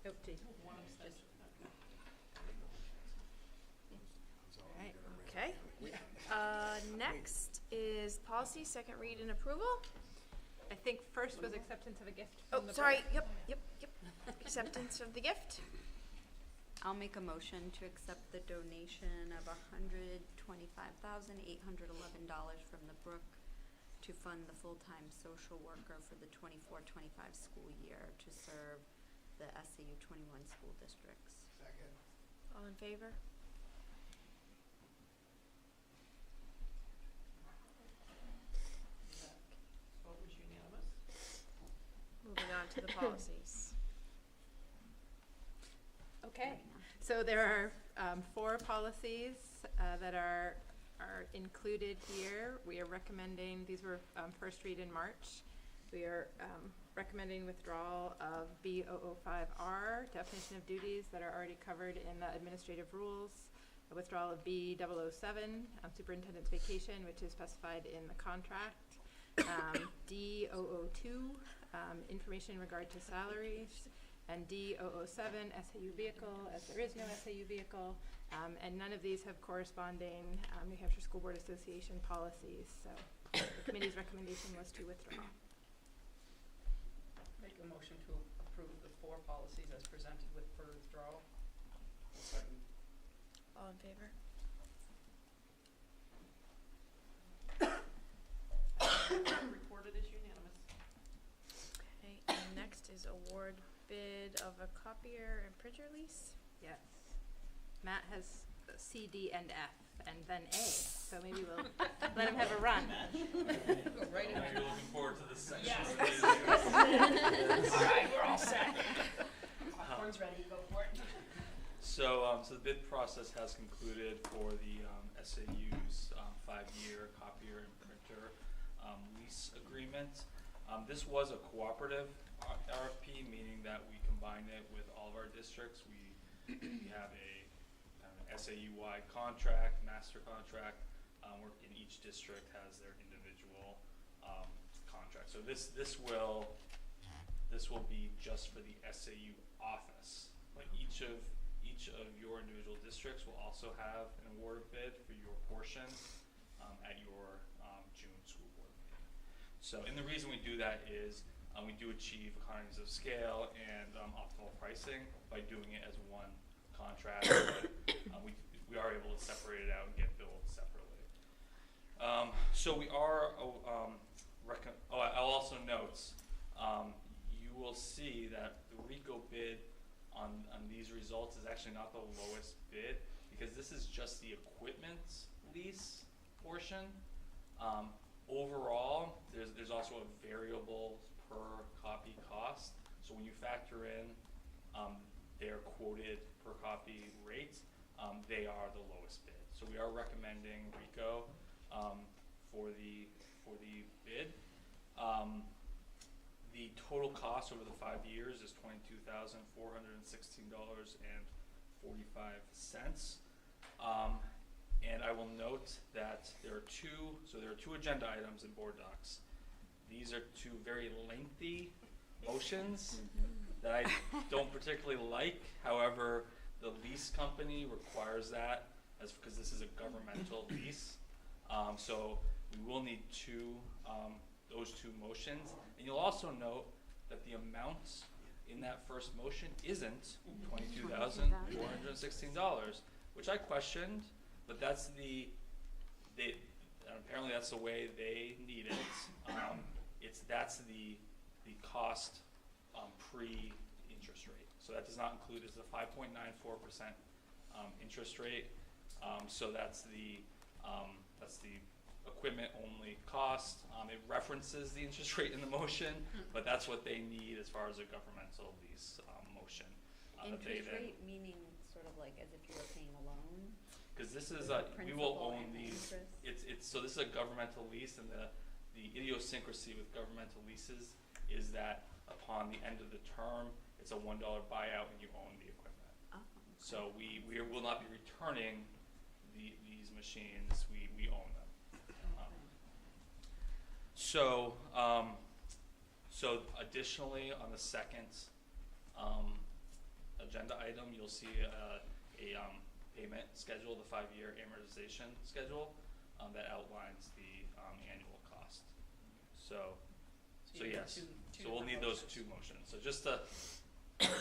Alright, okay. Next is policy, second read and approval. I think first was acceptance of a gift Oh, from the sorry, board. yep. Acceptance of the gift. I'll make a motion to accept the donation of $125,811 from the Brook to fund the full-time social worker for the 24-25 school year to serve the SAU 21 school districts. Second. All in favor? Vote was unanimous. Moving on to the policies. Okay, so there are 4 policies that are included here. We are recommending, these were first read in March. We are recommending withdrawal of B005R, definition of duties that are already covered in the administrative rules. A withdrawal of B007, superintendent's vacation, which is specified in the contract. D002, information in regard to salaries. And D007, SAU vehicle, as there is no SAU vehicle. And none of these have corresponding New Hampshire School Board Association policies. So the committee's recommendation was to withdraw. Make a motion to approve the 4 policies as presented with for withdrawal. Second. All in favor? Reported as unanimous. Okay, and next is award bid of a copier and printer lease. Yes. Matt has C, D, and F, and then A. So maybe we'll let him have a run. Go right Now in. you're looking forward to this section. Yes. of the meeting. All right, we're all set. Popcorn's ready, go for it. So the bid process has concluded for the SAU's 5-year copier and printer lease agreement. This was a cooperative RFP, meaning that we combined it with all of our districts. We have a SAU-wide contract, master contract, where in each district has their individual contract. So this will be just for the SAU office. Like each of your individual districts will also have an award bid for your portion at your June school board meeting. So, and the reason we do that is we do achieve economies of scale and optimal pricing by doing it as one contract. But, we are able to separate it out and get billed separately. So we are. I'll also note. You will see that the RICO bid on these results is actually not the lowest bid because this is just the equipment lease portion. Overall, there's also a variable per copy cost. So when you factor in their quoted per copy rate, they are the lowest bid. So we are recommending RICO for the bid. The total cost over the 5 years is $22,416.45. And I will note that there are two agenda items in board docs. These are 2 very lengthy motions that I don't particularly like. However, the lease company requires that because this is a governmental lease. So we will need those 2 motions. And you'll also note that the amount in that first motion isn't $22,416, which I questioned, but that's apparently that's the way they need it. That's the cost pre-interest rate. So that does not include, it's a 5.94% interest rate. So that's the equipment only cost. It references the interest rate in the motion, but that's what they need as far as a governmental lease motion. Interest rate meaning sort of like as if you were paying a loan? Because this is we will own these. So this is a governmental lease, and the idiosyncrasy with governmental leases is that upon the end of the term, it's a $1 buyout and you own the equipment. Oh. So we will not be returning these machines. We own them. So additionally, on the second agenda item, you'll see a payment schedule, the 5-year amortization schedule, that outlines the annual cost. So yes, so we'll need those 2 motions. So just a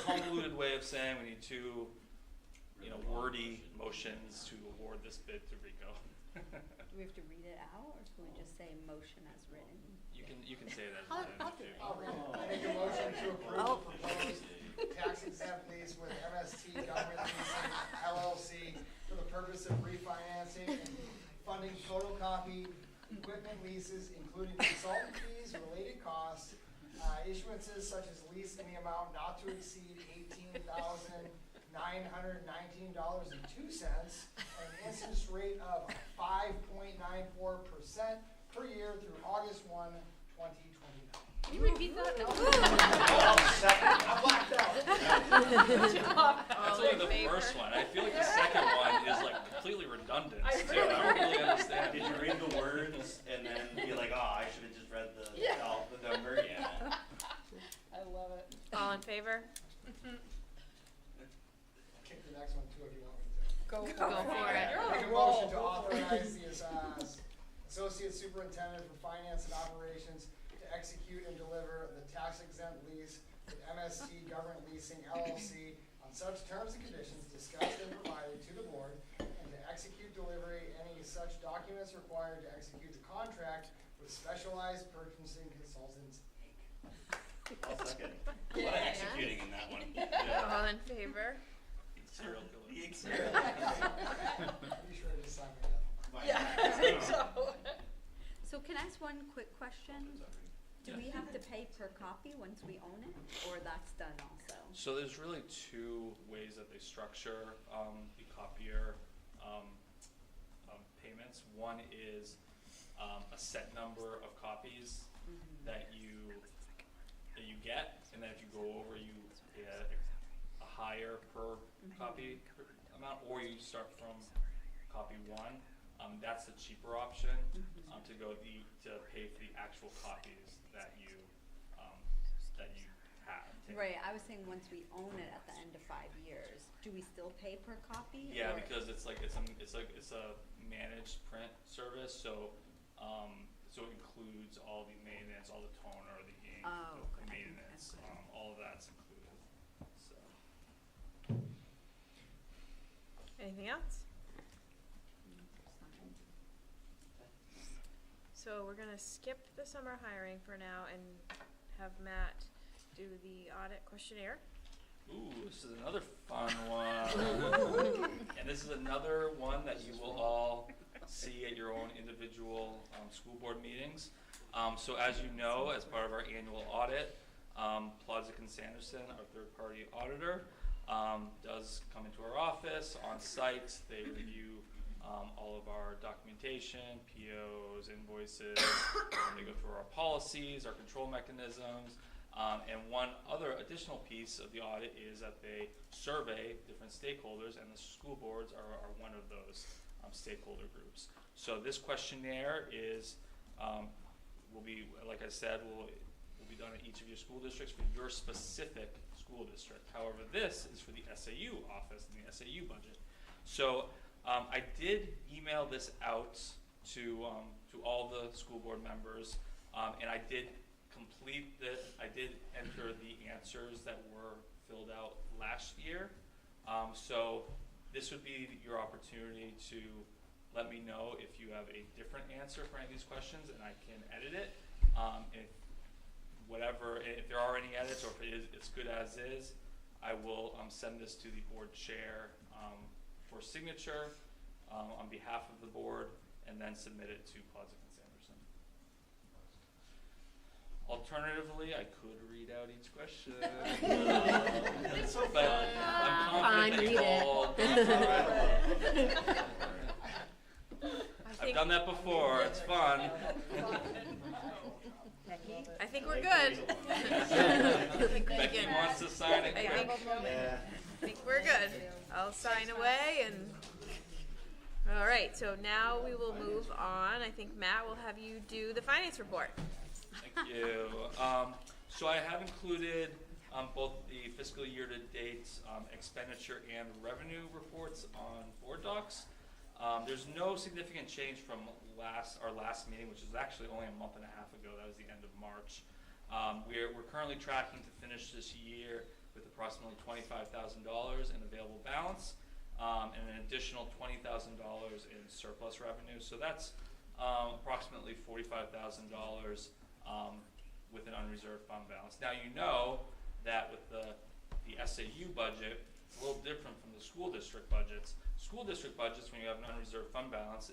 convoluted way of saying we need 2, wordy motions to award this bid to Rico. Do we have to read it out, or can we just say motion as written? You can say that. I'll do it. I make a motion to approve the proposed tax exempt lease with MST Government Leasing LLC for the purpose of refinancing and funding photocopy equipment leases, including consultant fees, related costs, issuances such as lease in the amount not to exceed $18,919.02, and an interest rate of 5.94% per year through August 1, 2029. Can you repeat that? No. I blacked out. That's only the first one. I feel like the second one is like completely redundant. I don't really understand. Did you read the words and then be like, oh, I should have just read the number? Yeah. I love it. All in favor? I'll kick the next one too if you want me to. Go for it. Make a motion to authorize the Associate Superintendent for Finance and Operations to execute and deliver the tax-exempt lease with MST Government Leasing LLC on such terms and conditions discussed and provided to the board, and to execute delivery any such documents required to execute the contract with Specialized Purchasing Consultants, Inc. I'll second. A lot of executing in that one. All in favor? Serial killer. Pretty sure I just signed that. Yeah, I think so. So can I ask one quick question? Do we have to pay per copy once we own it, or that's done also? So there's really 2 ways that they structure the copier payments. One is a set number of copies that you get, and then if you go over, you pay a higher per copy amount, or you start from copy 1. That's the cheaper option to pay for the actual copies that you have. Right, I was saying once we own it at the end of 5 years, do we still pay per copy? Yeah, or? because it's a managed print service, so it includes all the maintenance, all the toner, the ink, the maintenance, all of that's included. So. Anything else? So we're gonna skip the summer hiring for now and have Matt do the audit questionnaire. Ooh, this is another fun one. And this is another one that you will all see at your own individual school board meetings. So as you know, as part of our annual audit, Plodzik & Sanderson, our third-party auditor, does come into our office on site. They review all of our documentation, POs, invoices. They go through our policies, our control mechanisms. And one other additional piece of the audit is that they survey different stakeholders, and the school boards are one of those stakeholder groups. So this questionnaire will be, like I said, will be done at each of your school districts for your specific school district. However, this is for the SAU office and the SAU budget. So I did email this out to all the school board members, and I did complete it. I did enter the answers that were filled out last year. So this would be your opportunity to let me know if you have a different answer for any of these questions, and I can edit it. If there are any edits, or if it's good as is, I will send this to the board chair for signature on behalf of the board, and then submit it to Plodzik & Sanderson. Alternatively, I could read out each question. But I'm confident you all. I've done that before. It's fun. I think we're good. Becky wants to sign it. I think we're good. I'll sign away and. All right, so now we will move on. I think Matt will have you do the finance report. Thank you. So I have included both the fiscal year-to-date expenditure and revenue reports on board docs. There's no significant change from our last meeting, which was actually only a month and a half ago. That was the end of March. We're currently tracking to finish this year with approximately $25,000 in available balance, and an additional $20,000 in surplus revenue. So that's approximately $45,000 with an unreserved fund balance. Now you know that with the SAU budget, it's a little different from the school district budgets. School district budgets, when you have an unreserved fund balance,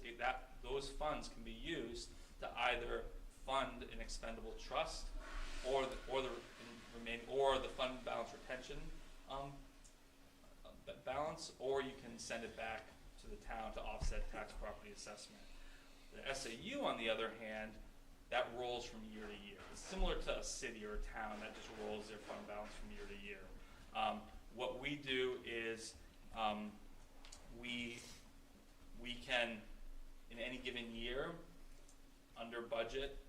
those funds can be used to either fund an expendable trust or the fund balance retention balance, or you can send it back to the town to offset tax property assessment. The SAU, on the other hand, that rolls from year to year. It's similar to a city or a town that just rolls their fund balance from year to year. What we do is we can, in any given year, under our budget,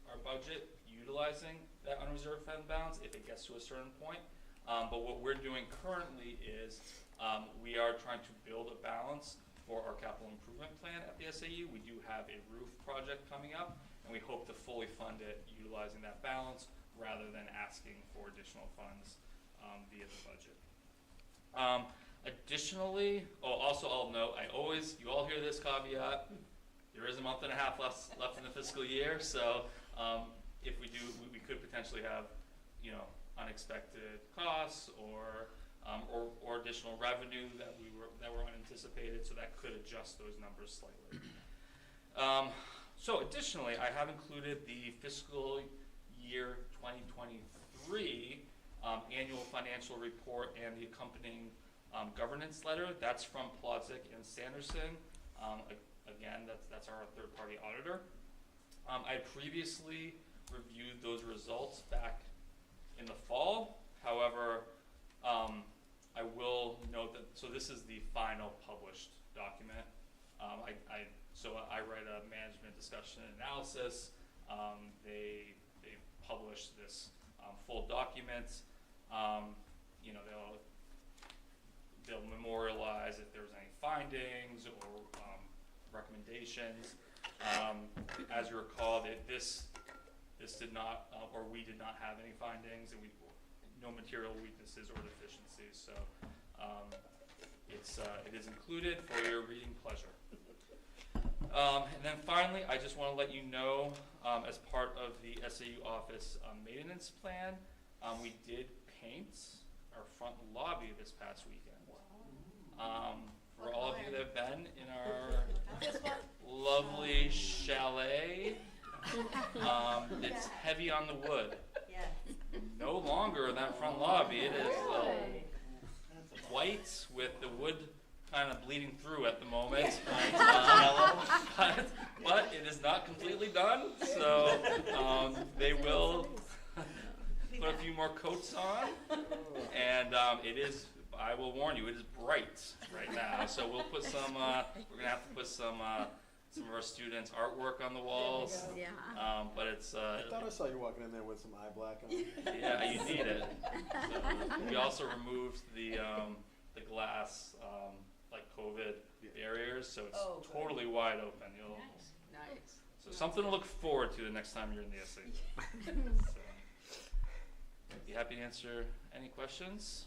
utilizing that unreserved fund balance if it gets to a certain point. But what we're doing currently is we are trying to build a balance for our capital improvement plan at the SAU. We do have a roof project coming up, and we hope to fully fund it utilizing that balance rather than asking for additional funds via the budget. Additionally, also I'll note, you all hear this caveat, there is a month and a half left in the fiscal year, so if we do, we could potentially have, unexpected costs or additional revenue that were unanticipated, so that could adjust those numbers slightly. So additionally, I have included the fiscal year 2023 annual financial report and the accompanying governance letter. That's from Plotzik and Sanderson. Again, that's our third-party auditor. I previously reviewed those results back in the fall. However, I will note that, so this is the final published document. So I write a management discussion and analysis. They publish this full document. They'll memorialize if there's any findings or recommendations. As you recall, this did not, or we did not have any findings, and no material weaknesses or deficiencies. So it is included for your reading pleasure. And then finally, I just want to let you know, as part of the SAU office maintenance plan, we did paint our front lobby this past weekend. For all of you that have been in our lovely chalet, it's heavy on the wood. No longer in that front lobby. It is white with the wood kind of bleeding through at the moment. But it is not completely done, so they will put a few more coats on, and it is, I will warn you, it is bright right now. So we'll put some, we're gonna have to put some of our students' artwork on the walls. Yeah. But it's. I thought I saw you walking in there with some eye black on. Yeah, you need it. So we also removed the glass like COVID barriers, so it's totally wide open. Nice. So something to look forward to the next time you're in the SAU. So, I'd be happy to answer any questions.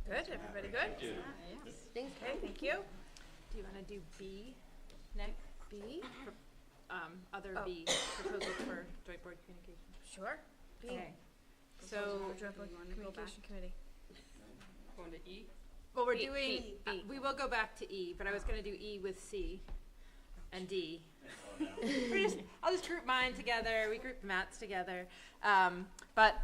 Good, everybody good? Thank you. Okay, thank you. Do you want to do B next? B? Other B, proposal for joint board communication. Sure. B. Okay. So, Joint board communication committee. Going to E? Well, we're B, doing, B. we will go back to E, but I was going to do E with C and D. I'll just group mine together. We grouped Matt's together. But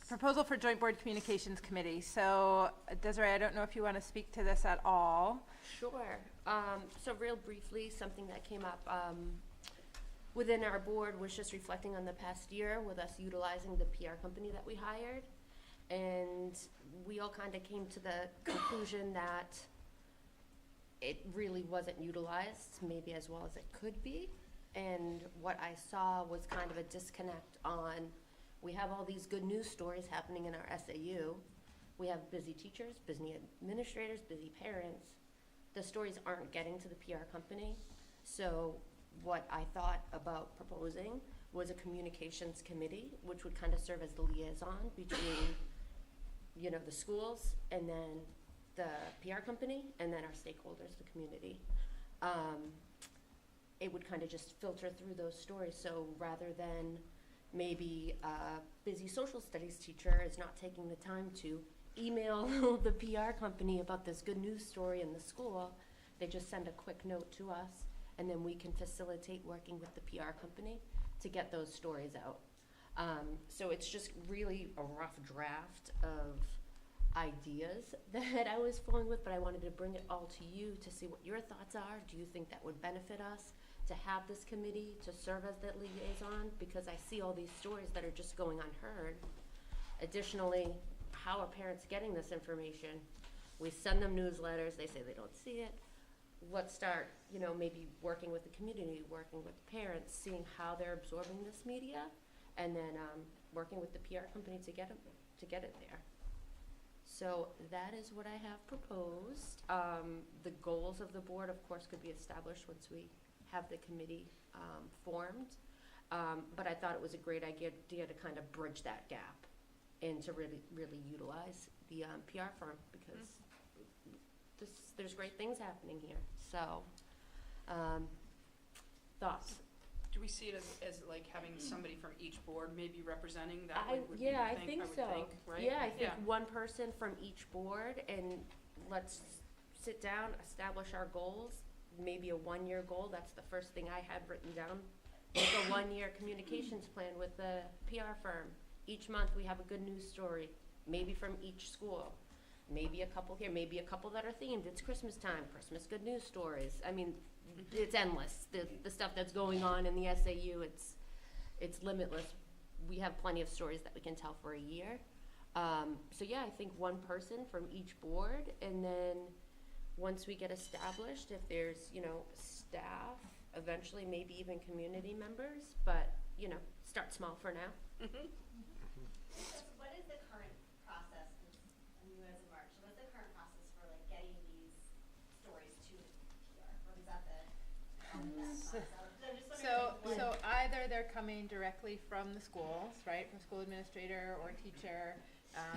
proposal for joint board communications committee. So Desiree, I don't know if you want to speak to this at all. Sure. So real briefly, something that came up within our board was just reflecting on the past year with us utilizing the PR company that we hired. And we all kind of came to the conclusion that it really wasn't utilized maybe as well as it could be. And what I saw was kind of a disconnect on We have all these good news stories happening in our SAU. We have busy teachers, busy administrators, busy parents. The stories aren't getting to the PR company. So what I thought about proposing was a communications committee, which would kind of serve as the liaison between, you know, the schools and then the PR company and then our stakeholders, the community. It would kind of just filter through those stories. So rather than maybe a busy social studies teacher is not taking the time to email the PR company about this good news story in the school, they just send a quick note to us, and then we can facilitate working with the PR company to get those stories out. So it's just really a rough draft of ideas that I was flowing with, but I wanted to bring it all to you to see what your thoughts are. Do you think that would benefit us to have this committee to serve as that liaison? Because I see all these stories that are just going unheard. Additionally, how are parents getting this information? We send them newsletters, they say they don't see it. Let's start, you know, maybe working with the community, working with the parents, seeing how they're absorbing this media, and then working with the PR company to get it there. So that is what I have proposed. The goals of the board, of course, could be established once we have the committee formed. But I thought it was a great idea to kind of bridge that gap and to really utilize the PR firm, because there's great things happening here. So, thoughts? Do we see it as like having somebody from each board maybe representing that? I would think so. Right? Yeah, I think one person from each board, and let's sit down, establish our goals, maybe a 1-year goal. That's the first thing I had written down. Make a 1-year communications plan with the PR firm. Each month we have a good news story, maybe from each school. Maybe a couple here, maybe a couple that are themed. It's Christmas time, Christmas good news stories. I mean, it's endless. The stuff that's going on in the SAU, it's limitless. We have plenty of stories that we can tell for a year. So yeah, I think one person from each board, and then once we get established, if there's, you know, staff, eventually maybe even community members, but, you know, start small for now. What is the current process, you as a March, what's the current process for like getting these stories to PR? What is that So either they're coming directly from the schools, right, from school administrator or teacher.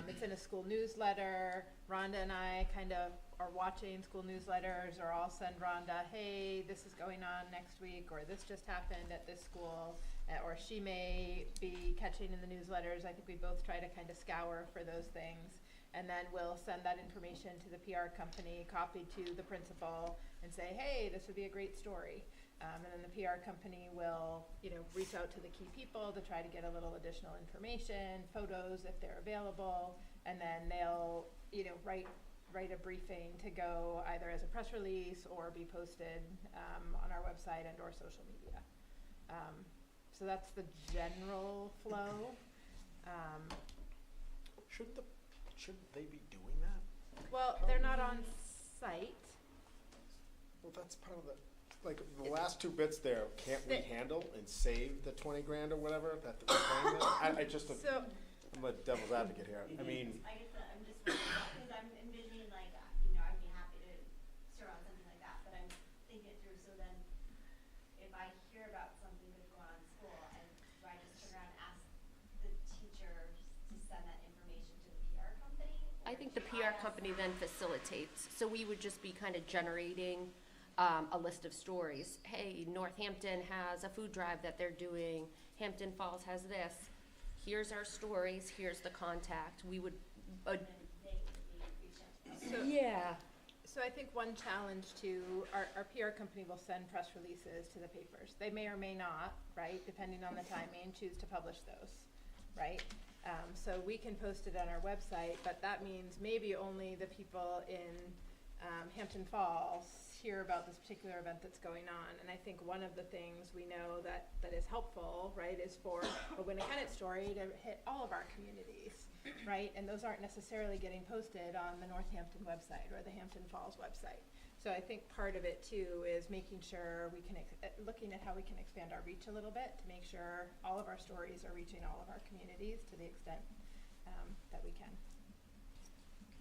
It's in a school newsletter. Rhonda and I kind of are watching school newsletters, or I'll send Rhonda, hey, this is going on next week, or this just happened at this school, or she may be catching in the newsletters. I think we both try to kind of scour for those things, and then we'll send that information to the PR company, copy to the principal, and say, hey, this would be a great story. And then the PR company will, you know, reach out to the key people to try to get a little additional information, photos if they're available, and then they'll, you know, write a briefing to go either as a press release or be posted on our website and or social media. So that's the general flow. Shouldn't they be doing that? Well, they're not on site. Well, that's part of the, like, the last 2 bits there, can't we handle and save the 20 grand or whatever that we're paying them? I'm a devil's advocate here. I mean, I guess I'm just, because I'm envisioning like, you know, I'd be happy to serve on something like that, but I'm thinking it through, so then if I hear about something that's going on in school, and do I just turn around and ask the teacher to send that information to the PR company? I think the PR company then facilitates. So we would just be kind of generating a list of stories. Hey, Northampton has a food drive that they're doing. Hampton Falls has this. Here's our stories. Here's the contact. We would. So I think one challenge to our PR company will send press releases to the papers. They may or may not, right, depending on the timing, choose to publish those, right? So we can post it on our website, but that means maybe only the people in Hampton Falls hear about this particular event that's going on. And I think one of the things we know that is helpful, right, is for a Winnicott story to hit all of our communities, right? And those aren't necessarily getting posted on the Northampton website or the Hampton Falls website. So I think part of it too is making sure we can, looking at how we can expand our reach a little bit to make sure all of our stories are reaching all of our communities to the extent that we can.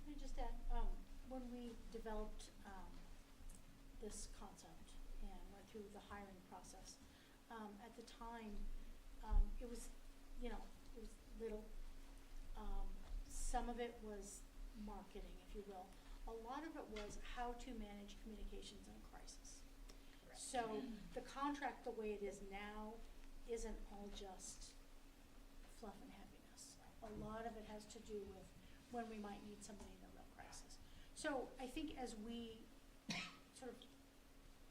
Can I just add, when we developed this concept and went through the hiring process, at the time, it was, it was little. Some of it was marketing, if you will. A lot of it was how to manage communications in a crisis. Right. So the contract, the way it is now, isn't all just fluff and happiness. A lot of it has to do with when we might need somebody in a real crisis. So I think as we sort of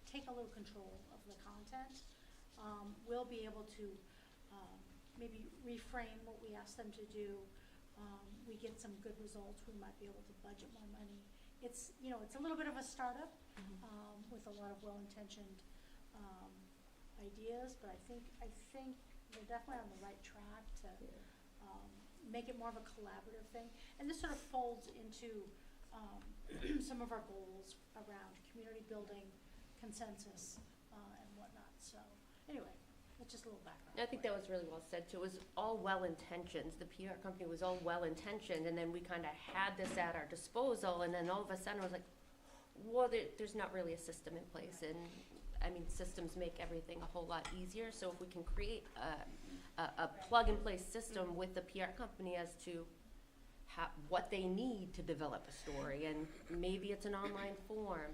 take a little control of the content, we'll be able to maybe reframe what we ask them to do. We get some good results, we might be able to budget more money. It's, it's a little bit of a startup with a lot of well-intentioned ideas, but I think we're definitely on the right track to make it more of a collaborative thing. And this sort of folds into some of our goals around community building, consensus, and whatnot. So anyway, that's just a little background. I think that was really well said too. It was all well-intentioned. The PR company was all well-intentioned, and then we kind of had this at our disposal, and then all of a sudden I was like, well, there's not really a system in place, and I mean, systems make everything a whole lot easier. So if we can create a plug-and-play system with the PR company as to what they need to develop a story, and maybe it's an online form.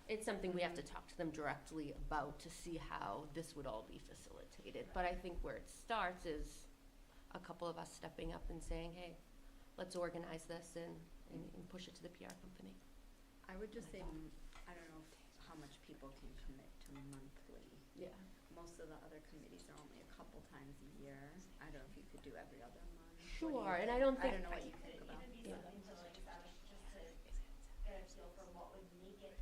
It's something we have to talk to them directly about to see how this would all be facilitated. But I think where it starts is a couple of us stepping up and saying, hey, let's organize this and push it to the PR company. I would just say, I don't know how much people can commit to monthly. Yeah. Most of the other committees are only a couple times a year. I don't know if you could do every other month. Sure, and I don't think. I don't know what you think about. Even be something to like establish just to get a feel for what would make it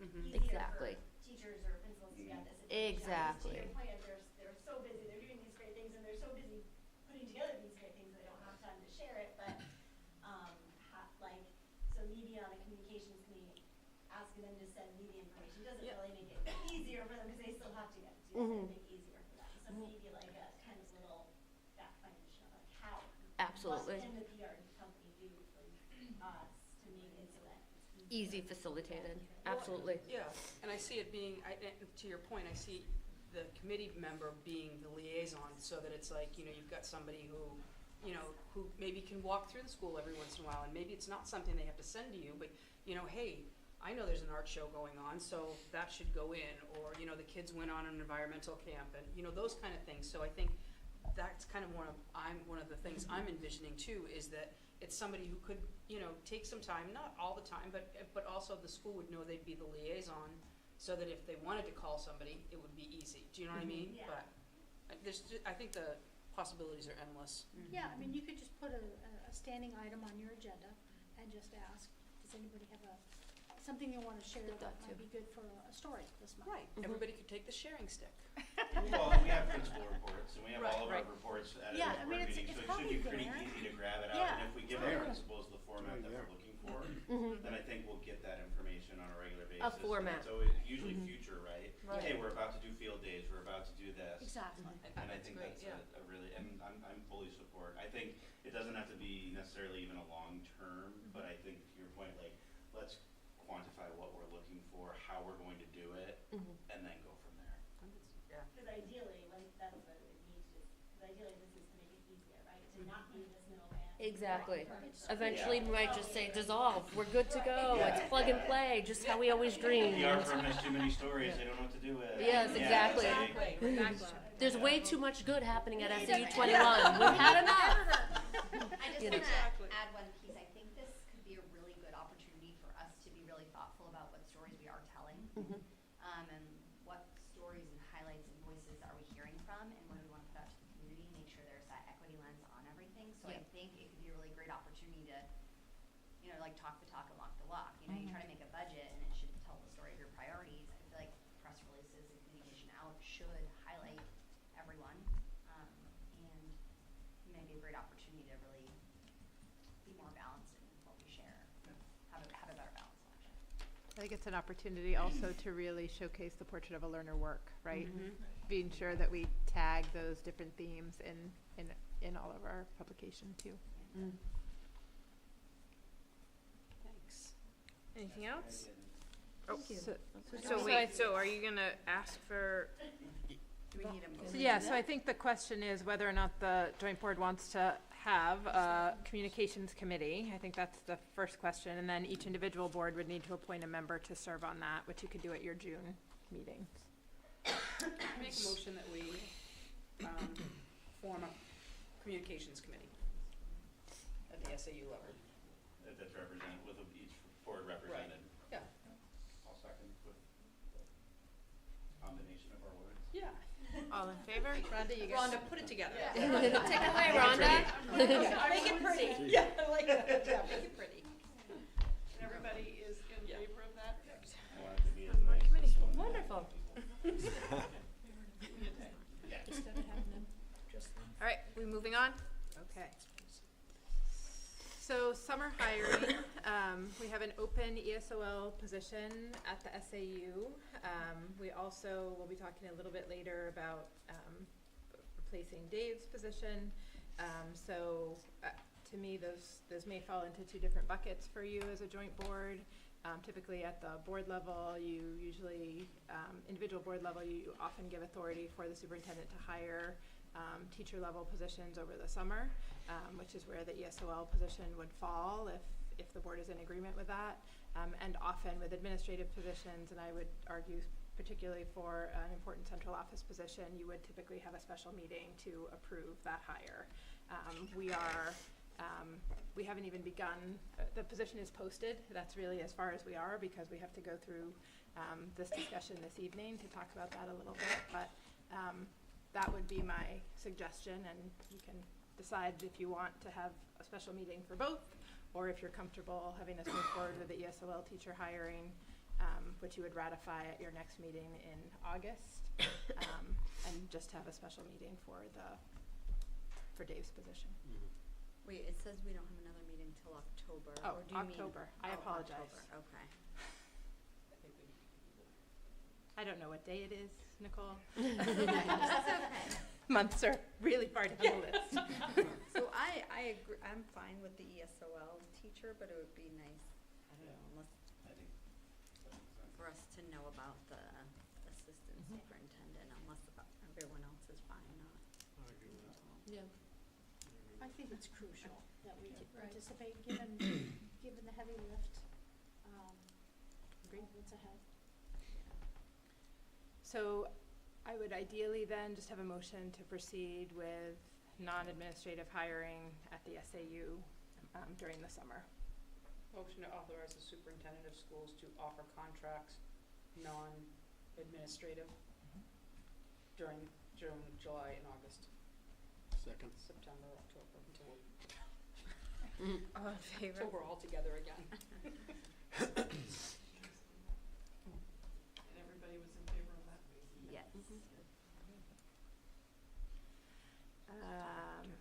Mm-hmm. easier Exactly. for teachers or principals to get this Exactly. To your point, they're so busy, they're doing these great things, and they're so busy putting together these great things, they don't have time to share it, but, so maybe on a communications committee, asking them to send me the information doesn't really make it easier for them, because they still have to get it to Mhm. make it easier for them. So maybe like a kind of little definition of like how. Absolutely. What can the PR company do for us to make it so that it's Easy facilitated. Absolutely. Yeah, and I see it being, to your point, I see the committee member being the liaison, so that it's like, you've got somebody who maybe can walk through the school every once in a while, and maybe it's not something they have to send to you, but, hey, I know there's an art show going on, so that should go in, or, the kids went on an environmental camp, and, those kind of things. So I think that's kind of one of the things I'm envisioning too, is that it's somebody who could, take some time, not all the time, but also the school would know they'd be the liaison, so that if they wanted to call somebody, it would be easy. Do you know what I mean? Yeah. But I think the possibilities are endless. Yeah, I mean, you could just put a standing item on your agenda and just ask, does anybody have something you want to share that might be good for a story this month? Right. Everybody could take the sharing stick. Well, we have principal reports, and we have all of our reports at a board meeting, so it should be pretty easy to grab it out. And if we give our principals the format that we're looking for, then I think we'll get that information on a regular basis. A format. So it's usually future, right? Hey, we're about to do field days, we're about to do this. Exactly. And I think that's a really, and I'm fully support. I think it doesn't have to be necessarily even a long term, but I think to your point, like, let's quantify what we're looking for, how we're going to do it, and then go from there. Yeah. Because ideally, like, that's what it needs to, because ideally this is to make it easier, right? To not be this middleman. Exactly. Eventually, we might just say dissolve. We're good to go. It's plug and play, just how we always dreamed. The PR firm has too many stories, they don't know what to do with. Yes, exactly. There's way too much good happening at SAU 21. We've had enough. I just want to add one piece. I think this could be a really good opportunity for us to be really thoughtful about what stories we are telling, and what stories and highlights and voices are we hearing from, and what do we want to put out to the community, make sure there's that equity lens on everything. So I think it could be a really great opportunity to, like talk the talk and walk the walk. You try to make a budget and it should tell the story of your priorities. I feel like press releases and communication out should highlight everyone, and maybe a great opportunity to really be more balanced in what we share. Have a better balance, actually. I I think it's an opportunity also to really showcase the portrait of a learner work, right? Being sure that we tag those different themes in all of our publication too. Thanks. Anything else? Oh, So are you gonna ask for? Do we need a motion? So yeah, so I think the question is whether or not the joint board wants to have a communications committee. I think that's the first question, and then each individual board would need to appoint a member to serve on that, which you could do at your June meetings. Make a motion that we form a communications committee at the SAU level. That's represented with each board represented. Yeah. I'll second with the combination of our words. Yeah. All in favor? Rhonda, you Rhonda, put it together. Take it away, Rhonda. Make it pretty. Yeah, I like that. Yeah, make it pretty. Everybody is in favor of that? I want it to be as nice as this one. Wonderful. All right, we moving on? Okay. So summer hiring, we have an open ESOL position at the SAU. We also will be talking a little bit later about replacing Dave's position. To me, those may fall into two different buckets for you as a joint board. Typically at the board level, you usually, individual board level, you often give authority for the superintendent to hire teacher level positions over the summer, which is where the ESOL position would fall if the board is in agreement with that. And often with administrative positions, and I would argue particularly for an important central office position, you would typically have a special meeting to approve that hire. We haven't even begun, the position is posted. That's really as far as we are because we have to go through this discussion this evening to talk about that a little bit. But that would be my suggestion, and you can decide if you want to have a special meeting for both, or if you're comfortable having us move forward with the ESOL teacher hiring, which you would ratify at your next meeting in August, and just have a special meeting for Dave's position. Wait, it says we don't have another meeting till October. Oh, or do you October. Mean, I apologize. October. Okay. I don't know what day it is, Nicole. That's okay. Months are really far down the list. So I agree. I'm fine with the ESOL teacher, but it would be nice, I don't know, unless for us to know about the assistant superintendent, unless everyone else is fine. Yeah. I think it's crucial that we participate, given the heavy lift, what's ahead. So I would ideally then just have a motion to proceed with non-administrative hiring at the SAU during the summer. Motion to authorize the superintendent of schools to offer contracts, non-administrative, during June, July, and August. Second. September, October, until All in favor? we're all together again. And everybody was in favor of that? Yes.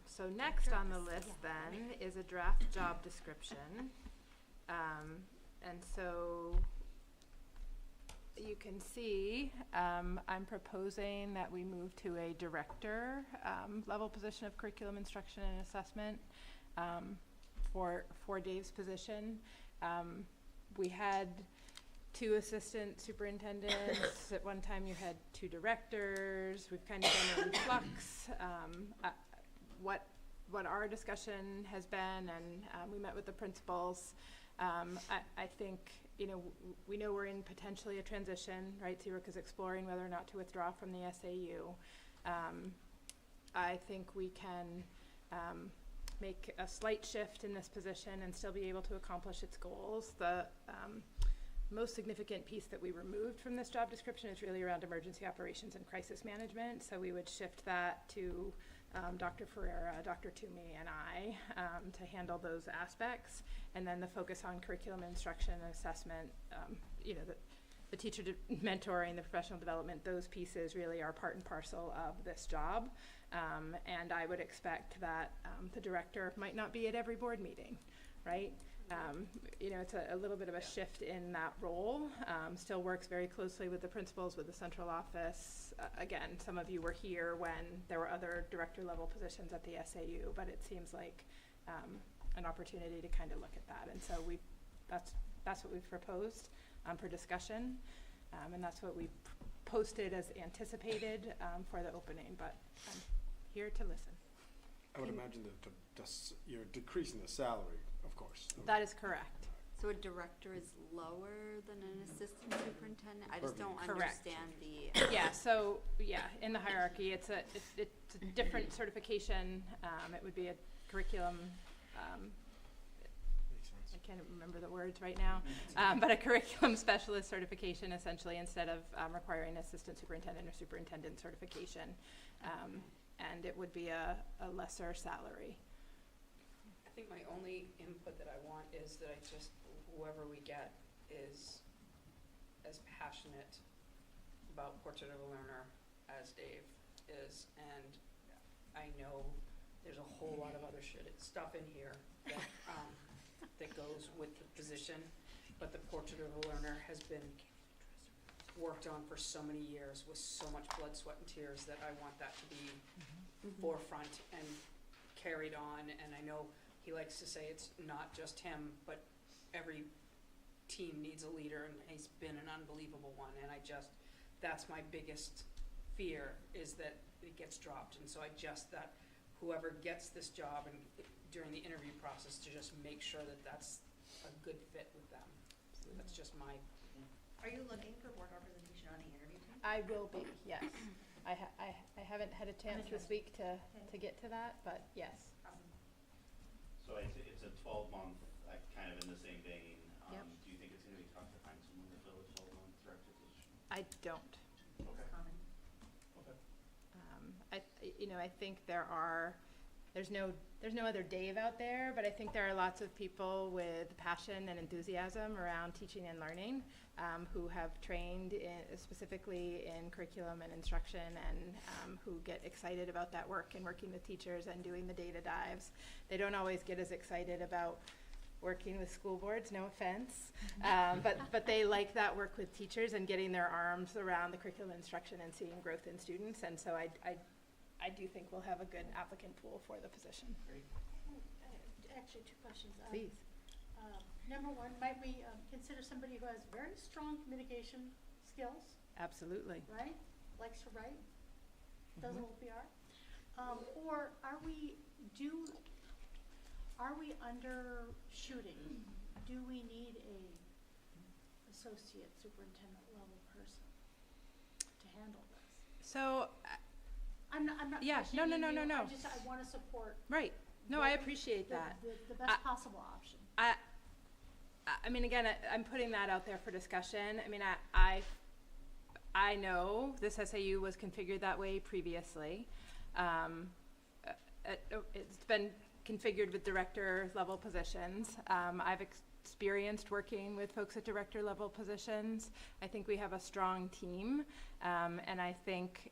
So next on the list then is a draft job description. And so you can see, I'm proposing that we move to a director level position of curriculum instruction and assessment for Dave's position. We had 2 assistant superintendents. At one time you had 2 directors. We've kind of done a reflux. What our discussion has been, and we met with the principals. I think, we know we're in potentially a transition, right? CROC is exploring whether or not to withdraw from the SAU. I think we can make a slight shift in this position and still be able to accomplish its goals. The most significant piece that we removed from this job description is really around emergency operations and crisis management. So we would shift that to Dr. Ferreira, Dr. Toomey, and I to handle those aspects. And then the focus on curriculum instruction and assessment, the teacher mentoring, the professional development, those pieces really are part and parcel of this job. And I would expect that the director might not be at every board meeting, right? It's a little bit of a shift in that role. Still works very closely with the principals, with the central office. Again, some of you were here when there were other director level positions at the SAU, but it seems like an opportunity to kind of look at that. And so that's what we've proposed for discussion, and that's what we've posted as anticipated for the opening, but I'm here to listen. I would imagine that you're decreasing the salary, of course. That is correct. So a director is lower than an assistant superintendent? I just don't Correct. understand the. In the hierarchy, it's a different certification. It would be a curriculum, I can't remember the words right now, but a curriculum specialist certification essentially, instead of requiring assistant superintendent or superintendent certification. And it would be a lesser salary. I think my only input that I want is that whoever we get is as passionate about Portrait of a Learner as Dave is, and I know there's a whole lot of other stuff in here that, that goes with the position, but the Portrait of a Learner has been worked on for so many years with so much blood, sweat, and tears that I want that to be forefront and carried on. And I know he likes to say it's not just him, but every team needs a leader, and he's been an unbelievable one. And that's my biggest fear, is that it gets dropped. And so that whoever gets this job and during the interview process, to just make sure that that's a good fit with them. So that's just my. Are you looking for board representation on the interview team? I will be, yes. I haven't had a chance this week to get to that, but yes. So it's a 12-month, kind of in the same vein. Yep. Do you think it's going to be tough to find someone to fill a 12-month director position? I don't. Okay. I think there's no other Dave out there, but I think there are lots of people with passion and enthusiasm around teaching and learning, who have trained specifically in curriculum and instruction, and who get excited about that work and working with teachers and doing the data dives. They don't always get as excited about working with school boards, no offense, but they like that work with teachers and getting their arms around the curriculum instruction and seeing growth in students. And so I do think we'll have a good applicant pool for the position. Great. Actually, two questions. Please. Number one, might we consider somebody who has very strong communication skills, Absolutely. right? Likes to write, does a little PR? Or are we undershooting? Do we need a associate superintendent level person to handle this? So, I'm not Yeah, no, questioning you. no. I want to support. right. No, I appreciate the- that. The best possible option. I mean, again, I'm putting that out there for discussion. I mean, I know this SAU was configured that way previously. It's been configured with director level positions. I've experienced working with folks at director level positions. I think we have a strong team, and I think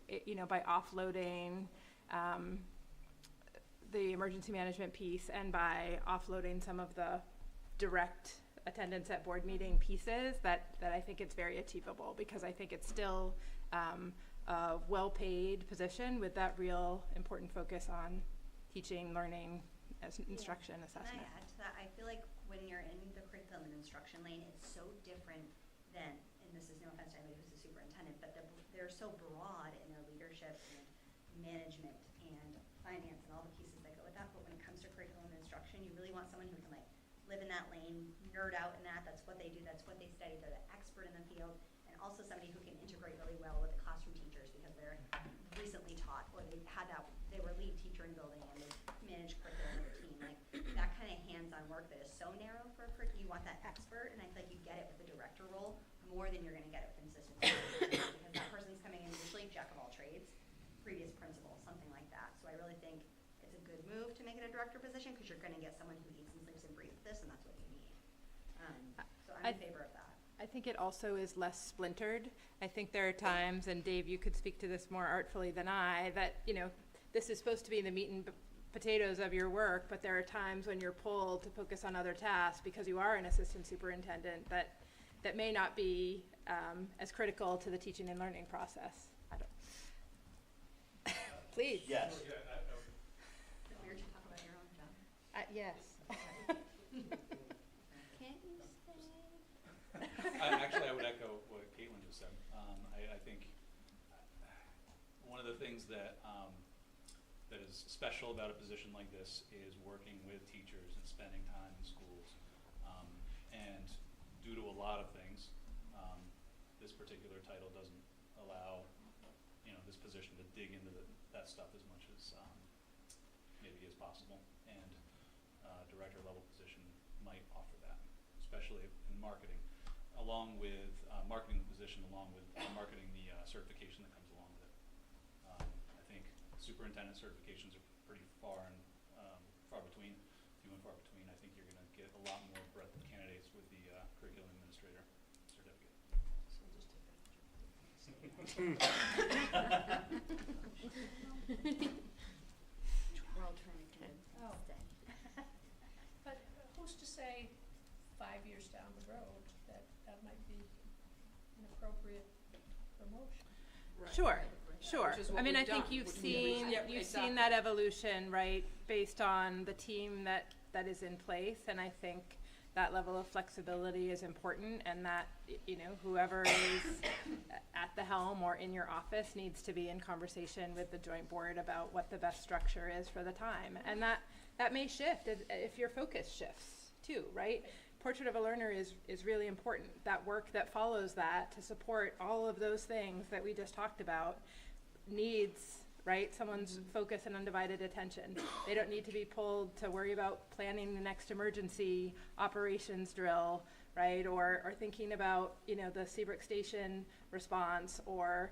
by offloading the emergency management piece and by offloading some of the direct attendance at board meeting pieces, that I think it's very achievable, because I think it's still a well-paid position with that real important focus on teaching, learning, instruction, assessment. Can I add to that? I feel like when you're in the curriculum and instruction lane, it's so different than, and this is no offense to anybody who's a superintendent, but they're so broad in their leadership and management and finance and all the pieces that go with that. But when it comes to curriculum and instruction, you really want someone who can live in that lane, nerd out in that. That's what they do. That's what they study. They're the expert in the field, and also somebody who can integrate really well with the classroom teachers because they're recently taught, or they were lead teacher in building and they manage curriculum with a team. That kind of hands-on work that is so narrow for a curriculum. You want that expert, and I feel like you get it with the director role more than you're going to get it with an assistant superintendent, because that person's coming in usually jack of all trades, previous principal, something like that. So I really think it's a good move to make it a director position, because you're going to get someone who eats and sleeps and breathes this, and that's what you need. So I'm in favor of that. I think it also is less splintered. I think there are times, and Dave, you could speak to this more artfully than I, that this is supposed to be the meat and potatoes of your work, but there are times when you're pulled to focus on other tasks because you are an assistant superintendent that may not be as critical to the teaching and learning process. I don't. Please. Yes. Weird to talk about your own job. Yes. Can't you stay? Actually, I would echo what Caitlin just said. I think one of the things that that is special about a position like this is working with teachers and spending time in schools. And due to a lot of things, this particular title doesn't allow, this position to dig into that stuff as much as maybe as possible. And director level position might offer that, especially in marketing, along with marketing the position, along with marketing the certification that comes along with it. I think superintendent certifications are pretty few and far between. I think you're going to get a lot more breadth of candidates with the curriculum administrator certificate. So we'll just take that. We're all trying to stay. But who's to say 5 years down the road that might be an appropriate promotion? Sure, sure. Which is what I mean, I we've think done, you've which seen, Yep, you've exactly. seen that evolution, right, based on the team that is in place, and I think that level of flexibility is important, and that, whoever is at the helm or in your office needs to be in conversation with the joint board about what the best structure is for the time. And that may shift if your focus shifts too, right? Portrait of a Learner is really important. That work that follows that to support all of those things that we just talked about needs, right, someone's focus and undivided attention. They don't need to be pulled to worry about planning the next emergency operations drill, right, or thinking about, the Seabrook Station response, or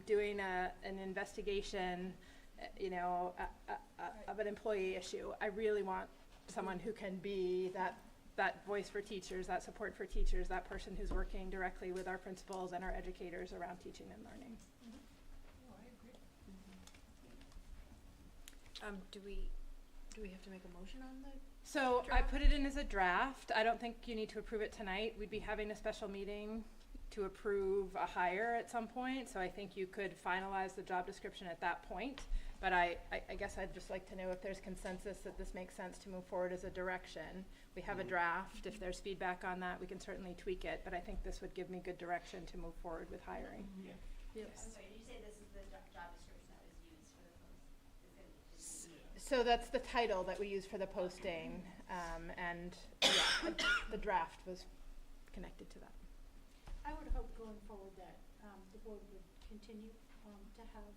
doing an investigation, of an employee issue. I really want someone who can be that voice for teachers, that support for teachers, that person who's working directly with our principals and our educators around teaching and learning. Oh, I agree. Do we have to make a motion on the? So I put it in as a draft. I don't think you need to approve it tonight. We'd be having a special meeting to approve a hire at some point, so I think you could finalize the job description at that point. But I guess I'd just like to know if there's consensus that this makes sense to move forward as a direction. We have a draft. If there's feedback on that, we can certainly tweak it, but I think this would give me good direction to move forward with hiring. Yeah. Yes. I'm sorry, did you say this is the job description that was used for the post? So that's the title that we use for the posting, and the draft was connected to that. I would hope going forward that the board would continue to have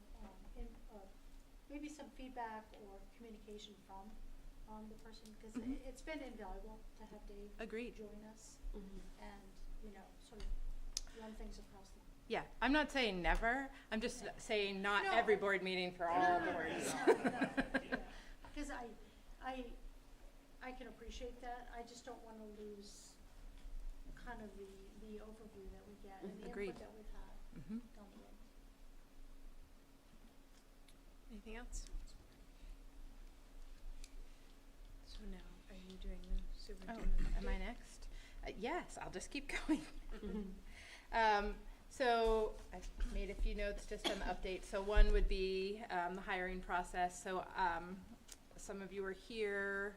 maybe some feedback or communication from the person, because it's been invaluable to have Dave Agreed. join us and, sort of run things across the. Yeah, I'm not saying never, I'm just saying not every board meeting for all boards. Because I can appreciate that, I just don't wanna lose kind of the overview that we get and the Agreed. input that we've had down the road. Anything else? So now, are you doing the superintendent? Am I next? Yes, I'll just keep going. So I've made a few notes just on the update. So one would be the hiring process. So some of you were here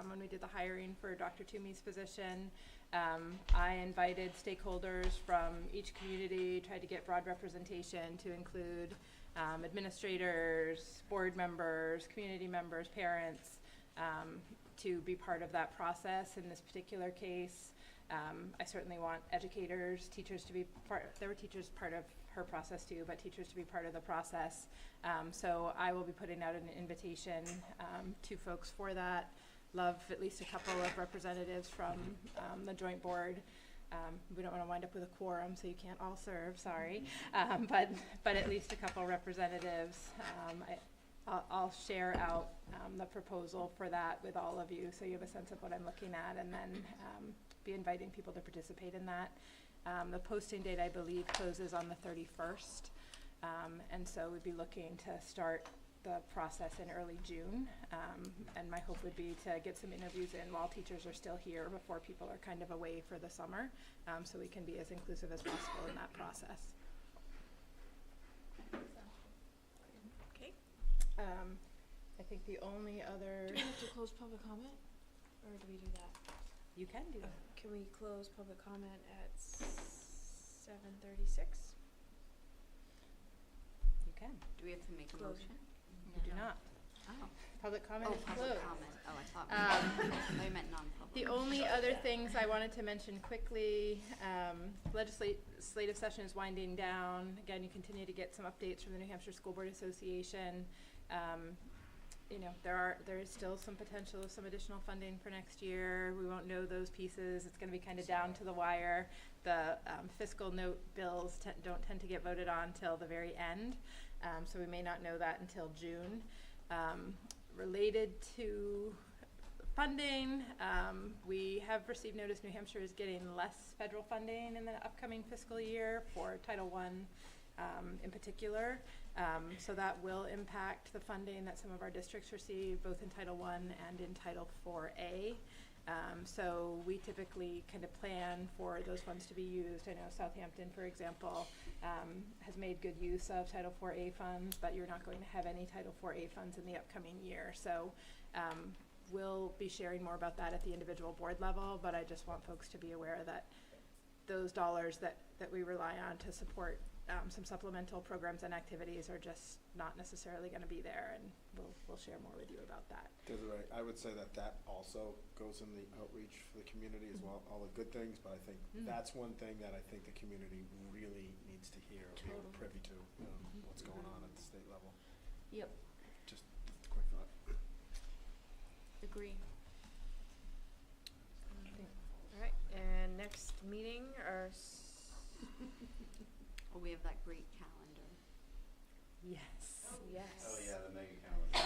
when we did the hiring for Dr. Toomey's position. I invited stakeholders from each community, tried to get broad representation to include administrators, board members, community members, parents, to be part of that process. In this particular case, I certainly want educators, teachers to be part. There were teachers part of her process too, but teachers to be part of the process. So I will be putting out an invitation to folks for that. Love at least a couple of representatives from the joint board. We don't want to wind up with a quorum, so you can't all serve, sorry. But at least a couple representatives. I'll share out the proposal for that with all of you, so you have a sense of what I'm looking at, and then be inviting people to participate in that. The posting date, I believe, closes on the 31st, and so we'd be looking to start the process in early June. And my hope would be to get some interviews in while teachers are still here before people are kind of away for the summer, so we can be as inclusive as possible in that process. Okay. I think the only other. Do we have to close public comment, or do we do that? You can do that. Can we close public comment at 7:36? You can. Do we have to make a Close. motion? You do not. Oh. Public comment is public closed. comment. Oh, I thought I meant non-public. The only other things I wanted to mention quickly, legislative session is winding down. Again, you continue to get some updates from the New Hampshire School Board Association. You know, there is still some potential of some additional funding for next year. We won't know those pieces. It's going to be kind of down to the wire. The fiscal note bills don't tend to get voted on till the very end, so we may not know that until June. Related to funding, we have received notice New Hampshire is getting less federal funding in the upcoming fiscal year for Title I in particular. So that will impact the funding that some of our districts receive, both in Title I and in Title IV-A. So we typically kind of plan for those funds to be used. I know Southampton, for example, has made good use of Title IV-A funds, but you're not going to have any Title IV-A funds in the upcoming year. So we'll be sharing more about that at the individual board level, but I just want folks to be aware that those dollars that we rely on to support some supplemental programs and activities are just not necessarily going to be there, and we'll share more with you about that. Right. I would say that also goes in the outreach for the community as well, all the good things, but I think that's one thing that I think the community really needs to hear, be privy to, what's going on at the state level. Yep. Just a quick thought. Agree. All right, and next meeting are. Oh, we have that great calendar. Yes. Yes. Oh yeah, the mega calendar.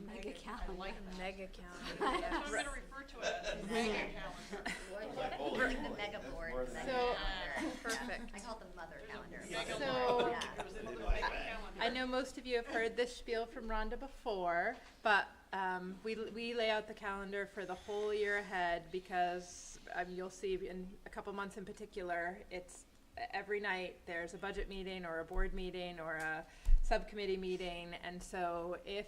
Mega calendar. I like mega calendar. That's Yes. what I'm gonna refer to it as, mega calendar. Like, holy Like moly, the mega that's board, more than mega So- calendar. Perfect. I call it the mother calendar. So- Yeah. Goes into the Like mega that. calendar. I know most of you have heard this spiel from Rhonda before, but we lay out the calendar for the whole year ahead because you'll see in a couple months in particular, it's every night there's a budget meeting or a board meeting or a subcommittee meeting, and so if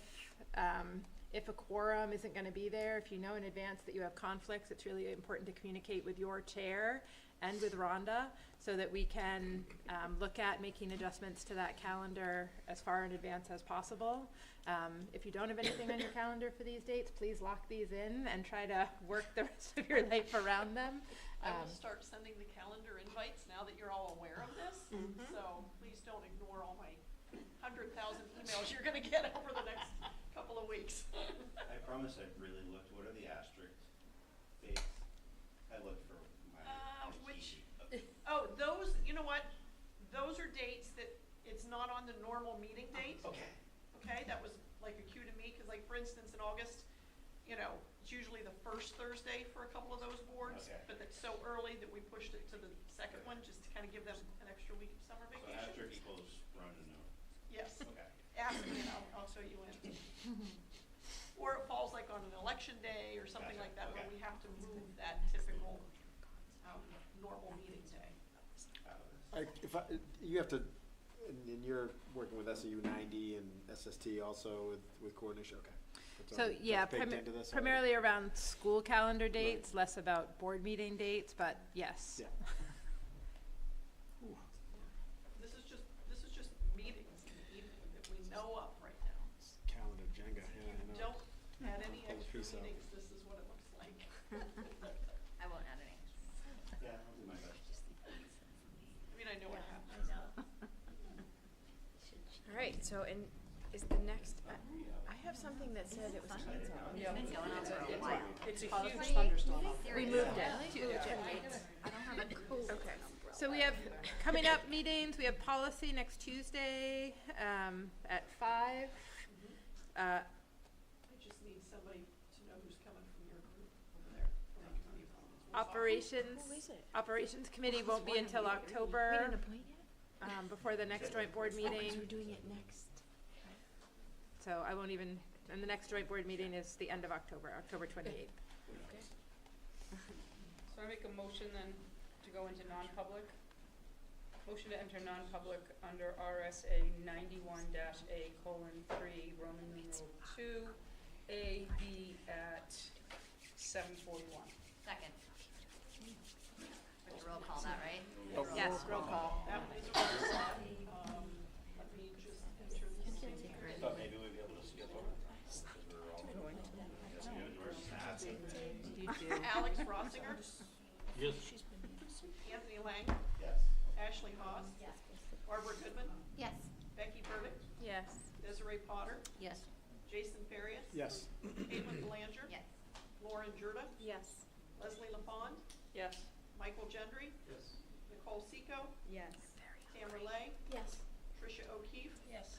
a quorum isn't going to be there, if you know in advance that you have conflicts, it's really important to communicate with your chair and with Rhonda so that we can look at making adjustments to that calendar as far in advance as possible. If you don't have anything on your calendar for these dates, please lock these in and try to work the rest of your life around them. I will start sending the calendar invites now that you're all aware of this, so please don't ignore all my 100,000 emails you're gonna get over the next couple of weeks. I promise I've really looked. What are the asterisk dates? I looked for my. Which, oh, those, you know what, those are dates that it's not on the normal meeting date. Okay. Okay, that was like a cue to me, cause like for instance, in August, you know, it's usually the first Thursday for a couple of those boards, Okay. but it's so early that we pushed it to the second one, just to kind of give them an extra week of summer So vacation. asterisk equals run a note. Yes, Okay. ask me and I'll show you in. Or it falls like on an election day or something Gotcha. like that, where Okay. we have to move that typical, normal meeting day. You have to, and you're working with SAU 90 and SST also with coordination, okay. That's So already- yeah, that's baked into this already? primarily around school calendar dates, less about board meeting dates, but yes. Yeah. This is just meetings in the evening that we know of right now. Calendar Jenga, yeah, I know. Don't add any Pull the extra piece out. meetings, this is what it looks like. I won't add any. Yeah, I'll do my best. I mean, I know what happens. All right, so is the next, I have something that said it was canceled. It's been going on for a while. It's a huge thunderstorm. We moved it. I don't have a code. Okay. So we have coming up meetings, we have policy next Tuesday at 5. I just need somebody to know who's coming from your group over there. from the committee. Operations, Who is it? operations committee won't be until We October, didn't appoint yet? before the next joint board Oh, 'cause meeting. we're doing it next. So I won't even, and the next joint board meeting is the end of October, October 28th. So I make a motion then to go into non-public. Motion to enter non-public under RSA 91-A:3, Roman numeral 2, A, B at 7:41. Second. We have to roll call that, right? Yes, roll call. That was a roll call. Let me just enter this. Thought maybe we'd be able to skip over that, because we're all going to, Alex Rossinger, Yes. Anthony Lang, Yes. Ashley Haas, Barbara Goodman, Yes. Becky Burdick, Yes. Desiree Potter, Yes. Jason Farias, Yes. Caitlin Belanger, Yes. Lauren Jurda, Yes. Leslie LaFond, Yes. Michael Gendry, Yes. Nicole Seco, Yes. Tamara Lay, Yes. Tricia O'Keefe, Yes.